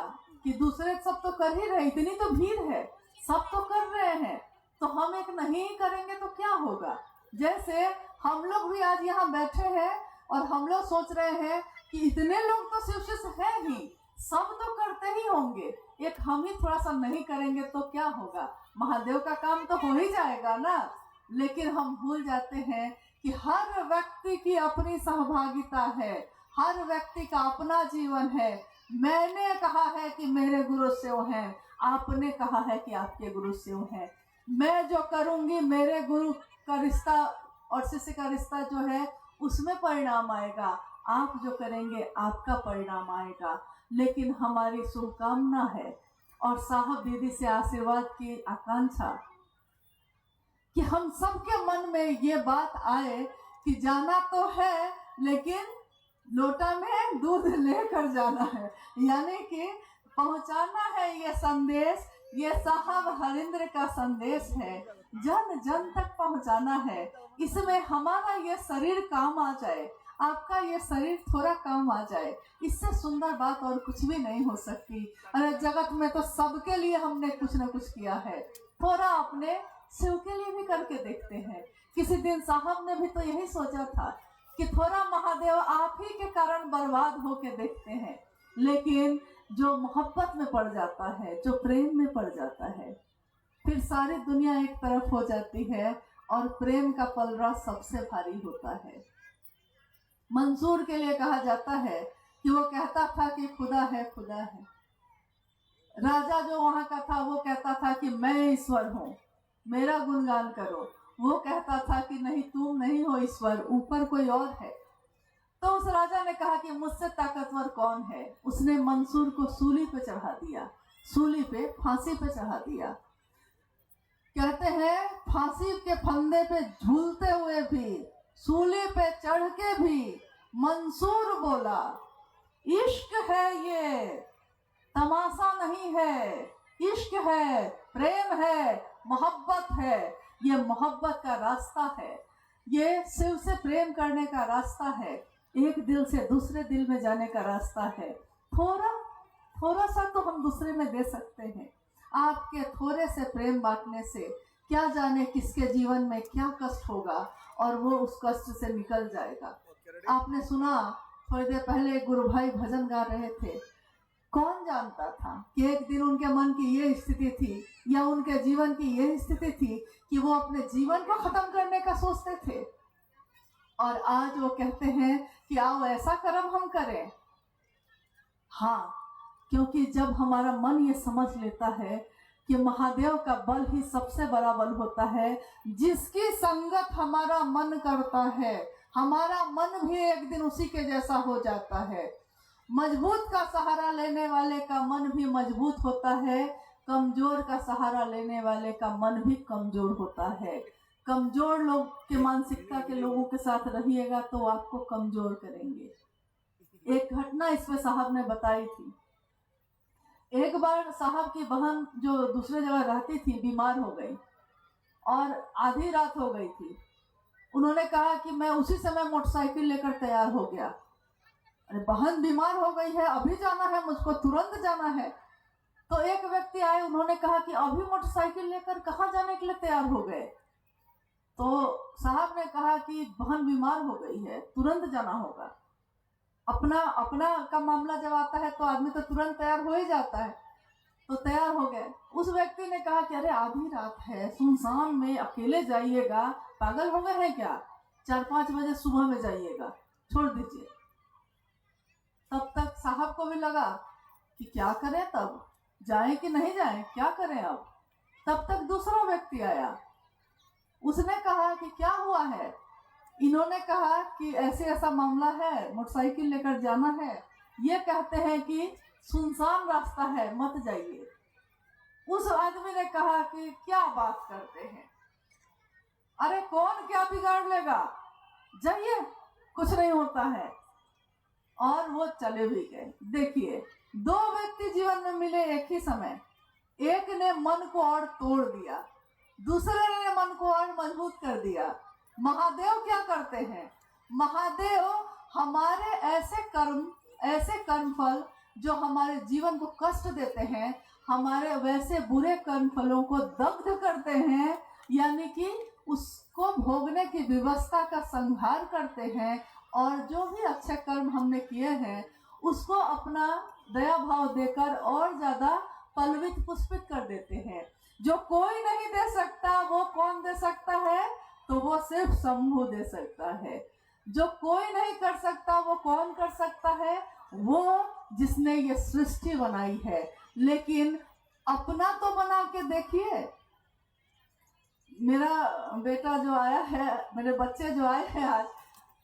कि दूसरे सब तो कर ही रहे, इतनी तो भीड़ है, सब तो कर रहे हैं, तो हम एक नहीं करेंगे तो क्या होगा। जैसे हम लोग भी आज यहाँ बैठे हैं और हम लोग सोच रहे हैं कि इतने लोग तो शिवशिष्य है ही, सब तो करते ही होंगे, एक हम ही थोड़ा सा नहीं करेंगे तो क्या होगा, महादेव का काम तो हो ही जाएगा ना। लेकिन हम भूल जाते हैं कि हर व्यक्ति की अपनी सहभागिता है, हर व्यक्ति का अपना जीवन है। मैंने कहा है कि मेरे गुरु शिव हैं, आपने कहा है कि आपके गुरु शिव हैं। मैं जो करूंगी मेरे गुरु का रिश्ता और शिष्य का रिश्ता जो है उसमें परिणाम आएगा, आप जो करेंगे आपका परिणाम आएगा। लेकिन हमारी शुभकामना है और साहब दीदी से आशीर्वाद की आकांक्षा कि हम सबके मन में ये बात आए कि जाना तो है लेकिन लोटा में दूध लेकर जाना है, यानी कि पहुंचाना है ये संदेश, ये साहब हरिंद्र का संदेश है, जन जन तक पहुंचाना है। इसमें हमारा ये शरीर काम आ जाए, आपका ये शरीर थोड़ा काम आ जाए, इससे सुंदर बात और कुछ भी नहीं हो सकती। अरे जगत में तो सबके लिए हमने कुछ न कुछ किया है, थोड़ा अपने शिव के लिए भी करके देखते हैं। किसी दिन साहब ने भी तो यही सोचा था कि थोड़ा महादेव आप ही के कारण बर्बाद होके देखते हैं। लेकिन जो मोहब्बत में पड़ जाता है, जो प्रेम में पड़ जाता है, फिर सारी दुनिया एक तरफ हो जाती है और प्रेम का पलड़ा सबसे भारी होता है। मंसूर के लिए कहा जाता है कि वो कहता था कि खुदा है, खुदा है। राजा जो वहां का था वो कहता था कि मैं ईश्वर हूँ, मेरा गुणगान करो। वो कहता था कि नहीं, तुम नहीं हो ईश्वर, ऊपर कोई और है। तो उस राजा ने कहा कि मुझसे ताकतवर कौन है। उसने मंसूर को सूली पे चढ़ा दिया, सूली पे, फांसी पे चढ़ा दिया। कहते हैं फांसी के फंदे पे झूलते हुए भी, सूली पे चढ़ के भी मंसूर बोला, इश्क है ये, तमाशा नहीं है, इश्क है, प्रेम है, मोहब्बत है। ये मोहब्बत का रास्ता है, ये शिव से प्रेम करने का रास्ता है, एक दिल से दूसरे दिल में जाने का रास्ता है। थोड़ा सा तो हम दूसरे में दे सकते हैं। आपके थोड़े से प्रेम बांटने से क्या जाने किसके जीवन में क्या कष्ट होगा और वो उस कष्ट से निकल जाएगा। आपने सुना थोड़ी देर पहले गुरु भाई भजन गा रहे थे, कौन जानता था कि एक दिन उनके मन की ये स्थिति थी या उनके जीवन की ये स्थिति थी कि वो अपने जीवन को खत्म करने का सोचते थे, और आज वो कहते हैं कि आओ ऐसा कर्म हम करें। हाँ, क्योंकि जब हमारा मन ये समझ लेता है कि महादेव का बल ही सबसे बड़ा बल होता है, जिसकी संगत हमारा मन करता है, हमारा मन भी एक दिन उसी के जैसा हो जाता है। मजबूत का सहारा लेने वाले का मन भी मजबूत होता है, कमजोर का सहारा लेने वाले का मन भी कमजोर होता है। कमजोर लोग के मानसिकता के लोगों के साथ रहिएगा तो आपको कमजोर करेंगे। एक घटना इसमें साहब ने बताई थी। एक बार साहब की बहन जो दूसरे जगह रहती थी बीमार हो गई और आधी रात हो गई थी। उन्होंने कहा कि मैं उसी समय मोटरसाइकिल लेकर तैयार हो गया। अरे बहन बीमार हो गई है, अभी जाना है, मुझको तुरंत जाना है। तो एक व्यक्ति आए, उन्होंने कहा कि अभी मोटरसाइकिल लेकर कहाँ जाने के लिए तैयार हो गए? तो साहब ने कहा कि बहन बीमार हो गई है, तुरंत जाना होगा। अपना का मामला जब आता है तो आदमी तो तुरंत तैयार हो ही जाता है। तो तैयार हो गए। उस व्यक्ति ने कहा कि अरे आधी रात है, सुनसान में अकेले जाइएगा, पागल हो गए हैं क्या? 4-5 बजे सुबह में जाइएगा, छोड़ दीजिए। तब तक साहब को भी लगा कि क्या करें, तब जाएं कि नहीं जाएं, क्या करें अब। तब तक दूसरा व्यक्ति आया, उसने कहा कि क्या हुआ है? इन्होंने कहा कि ऐसे ऐसा मामला है, मोटरसाइकिल लेकर जाना है, ये कहते हैं कि सुनसान रास्ता है, मत जाइए। उस आदमी ने कहा कि क्या बात करते हैं, अरे कौन क्या बिगाड़ लेगा, जाइए, कुछ नहीं होता है। और वो चले भी गए। देखिए, दो व्यक्ति जीवन में मिले एक ही समय, एक ने मन को और तोड़ दिया, दूसरे ने मन को और मजबूत कर दिया। महादेव क्या करते हैं? महादेव हमारे ऐसे कर्म फल जो हमारे जीवन को कष्ट देते हैं, हमारे वैसे बुरे कर्म फलों को दग्ध करते हैं, यानी कि उसको भोगने की व्यवस्था का संहार करते हैं। और जो भी अच्छे कर्म हमने किए हैं उसको अपना दया भाव देकर और ज्यादा पल्वित पुष्पित कर देते हैं। जो कोई नहीं दे सकता वो कौन दे सकता है? तो वो सिर्फ शंभु दे सकता है। जो कोई नहीं कर सकता वो कौन कर सकता है? वो जिसने ये सृष्टि बनाई है। लेकिन अपना तो बना के देखिए। मेरा बेटा जो आया है, मेरे बच्चे जो आए हैं आज,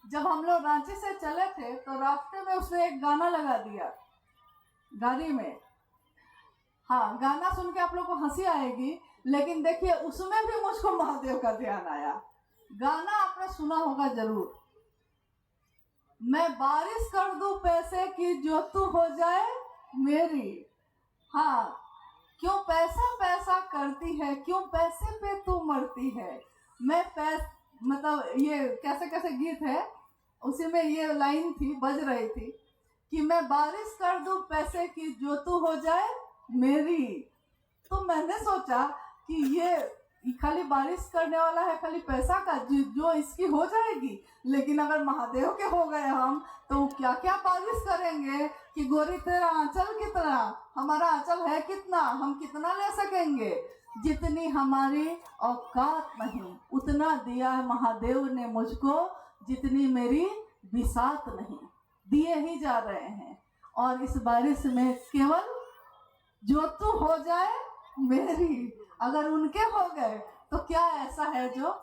जब हम लोग रांची से चले थे तो रास्ते में उसने एक गाना लगा दिया गाड़ी में। हाँ, गाना सुन के आप लोग को हंसी आएगी, लेकिन देखिए उसमें भी मुझको महादेव का ध्यान आया। गाना आपने सुना होगा जरूर, मैं बारिश कर दूं पैसे की जो तू हो जाए मेरी। हाँ, क्यों पैसा पैसा करती है, क्यों पैसे पे तू मरती है। मैं मतलब ये कैसे कैसे गीत है, उसी में ये लाइन थी, बज रही थी कि मैं बारिश कर दूं पैसे की जो तू हो जाए मेरी। तो मैंने सोचा कि ये खाली बारिश करने वाला है, खाली पैसा का जो इसकी हो जाएगी। लेकिन अगर महादेव के हो गए हम तो क्या क्या बारिश करेंगे कि गोरी तेरा आंचल कितना, हमारा आंचल है कितना, हम कितना ले सकेंगे। जितनी हमारी औकात नहीं उतना दिया है महादेव ने मुझको, जितनी मेरी बिसात नहीं, दिए ही जा रहे हैं। और इस बारिश में केवल जो तू हो जाए मेरी, अगर उनके हो गए तो क्या ऐसा है जो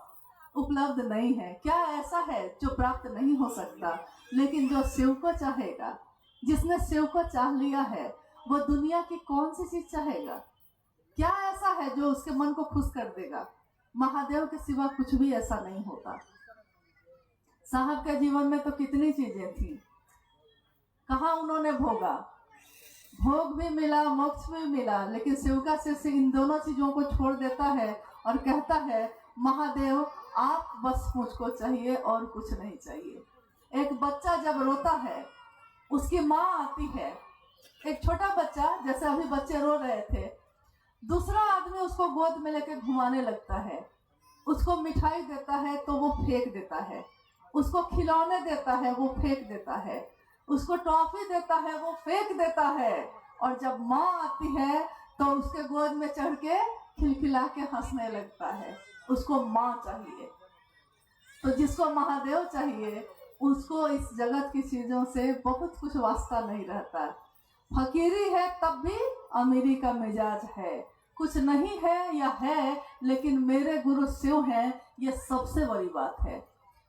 उपलब्ध नहीं है, क्या ऐसा है जो प्राप्त नहीं हो सकता। लेकिन जो शिव को चाहेगा, जिसने शिव को चाह लिया है, वो दुनिया की कौन सी चीज चाहेगा? क्या ऐसा है जो उसके मन को खुश कर देगा? महादेव के सिवा कुछ भी ऐसा नहीं होता। साहब के जीवन में तो कितनी चीजें थी, कहाँ उन्होंने भोगा, भोग भी मिला, मोक्ष भी मिला, लेकिन शिव का शिष्य इन दोनों चीजों को छोड़ देता है और कहता है महादेव आप बस मुझको चाहिए और कुछ नहीं चाहिए। एक बच्चा जब रोता है उसकी माँ आती है, एक छोटा बच्चा, जैसे अभी बच्चे रो रहे थे, दूसरा आदमी उसको गोद में लेकर घुमाने लगता है, उसको मिठाई देता है तो वो फेंक देता है, उसको खिलौने देता है वो फेंक देता है, उसको टॉफी देता है वो फेंक देता है। और जब माँ आती है तो उसके गोद में चढ़ के खिलखिला के हंसने लगता है। उसको माँ चाहिए। तो जिसको महादेव चाहिए उसको इस जगत की चीजों से बहुत कुछ वास्ता नहीं रहता। फकीरी है तब भी अमीरी का मिजाज है, कुछ नहीं है या है लेकिन मेरे गुरु शिव हैं, ये सबसे बड़ी बात है।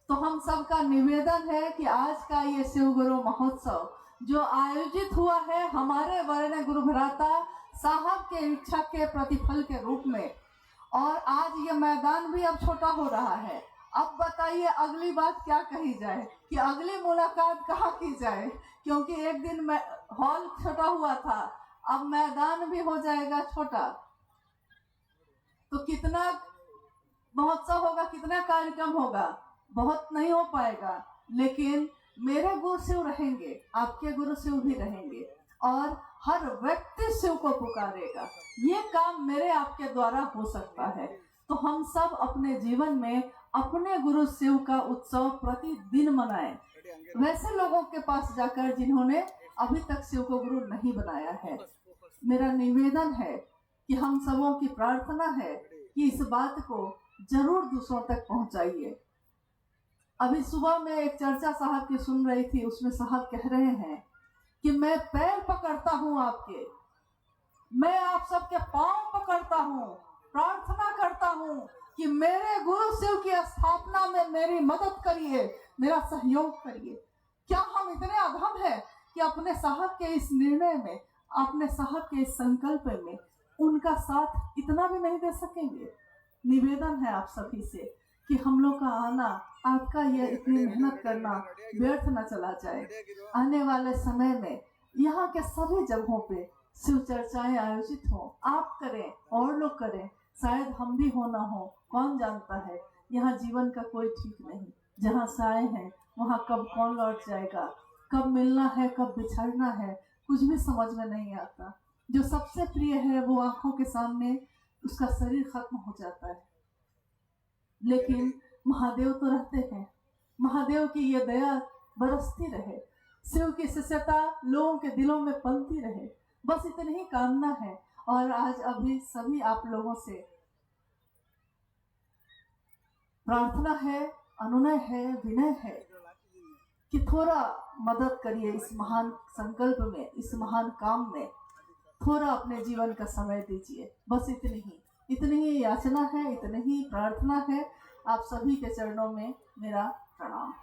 तो हम सबका निवेदन है कि आज का ये शिव गुरु महोत्सव जो आयोजित हुआ है हमारे वर्ण गुरु भ्राता साहब के इच्छा के प्रतिफल के रूप में, और आज ये मैदान भी अब छोटा हो रहा है, अब बताइए अगली बात क्या कही जाए, कि अगली मुलाकात कहाँ की जाए, क्योंकि एक दिन में हॉल छोटा हुआ था, अब मैदान भी हो जाएगा छोटा। तो कितना महोत्सव होगा, कितना कार्यक्रम होगा, बहुत नहीं हो पाएगा। लेकिन मेरे गुरु शिव रहेंगे, आपके गुरु शिव भी रहेंगे, और हर व्यक्ति शिव को पुकारेगा। ये काम मेरे आपके द्वारा हो सकता है। तो हम सब अपने जीवन में अपने गुरु शिव का उत्सव प्रतिदिन मनाएं। वैसे लोगों के पास जाकर जिन्होंने अभी तक शिव को गुरु नहीं बनाया है, मेरा निवेदन है कि हम सबों की प्रार्थना है कि इस बात को जरूर दूसरों तक पहुंचाइए। अभी सुबह में एक चर्चा साहब की सुन रही थी, उसमें साहब कह रहे हैं कि मैं पैर पकड़ता हूं आपके, मैं आप सबके पांव पकड़ता हूं, प्रार्थना करता हूं कि मेरे गुरु शिव की स्थापना में मेरी मदद करिए, मेरा सहयोग करिए। क्या हम इतने अधम हैं कि अपने साहब के इस निर्णय में, अपने साहब के इस संकल्प में उनका साथ इतना भी नहीं दे सकेंगे? निवेदन है आप सभी से कि हम लोग का आना, आपका यह इतनी मेहनत करना व्यर्थ न चला जाए। आने वाले समय में यहाँ के सभी जगहों पे शिव चर्चाएं आयोजित हो, आप करें और लोग करें, शायद हम भी हो ना हो, कौन जानता है। यहाँ जीवन का कोई ठीक नहीं, जहाँ से आए हैं वहाँ कब कौन लौट जाएगा, कब मिलना है कब बिछड़ना है, कुछ भी समझ में नहीं आता। जो सबसे प्रिय है वो आंखों के सामने उसका शरीर खत्म हो जाता है, लेकिन महादेव तो रहते हैं। महादेव की ये दया बरसती रहे, शिव की शिष्यता लोगों के दिलों में पलती रहे, बस इतनी ही कामना है। और आज अभी सभी आप लोगों से प्रार्थना है, अनुनय है, विनय है कि थोड़ा मदद करिए इस महान संकल्प में, इस महान काम में थोड़ा अपने जीवन का समय दीजिए। बस इतनी ही याचना है, इतनी ही प्रार्थना है। आप सभी के चरणों में मेरा प्रणाम।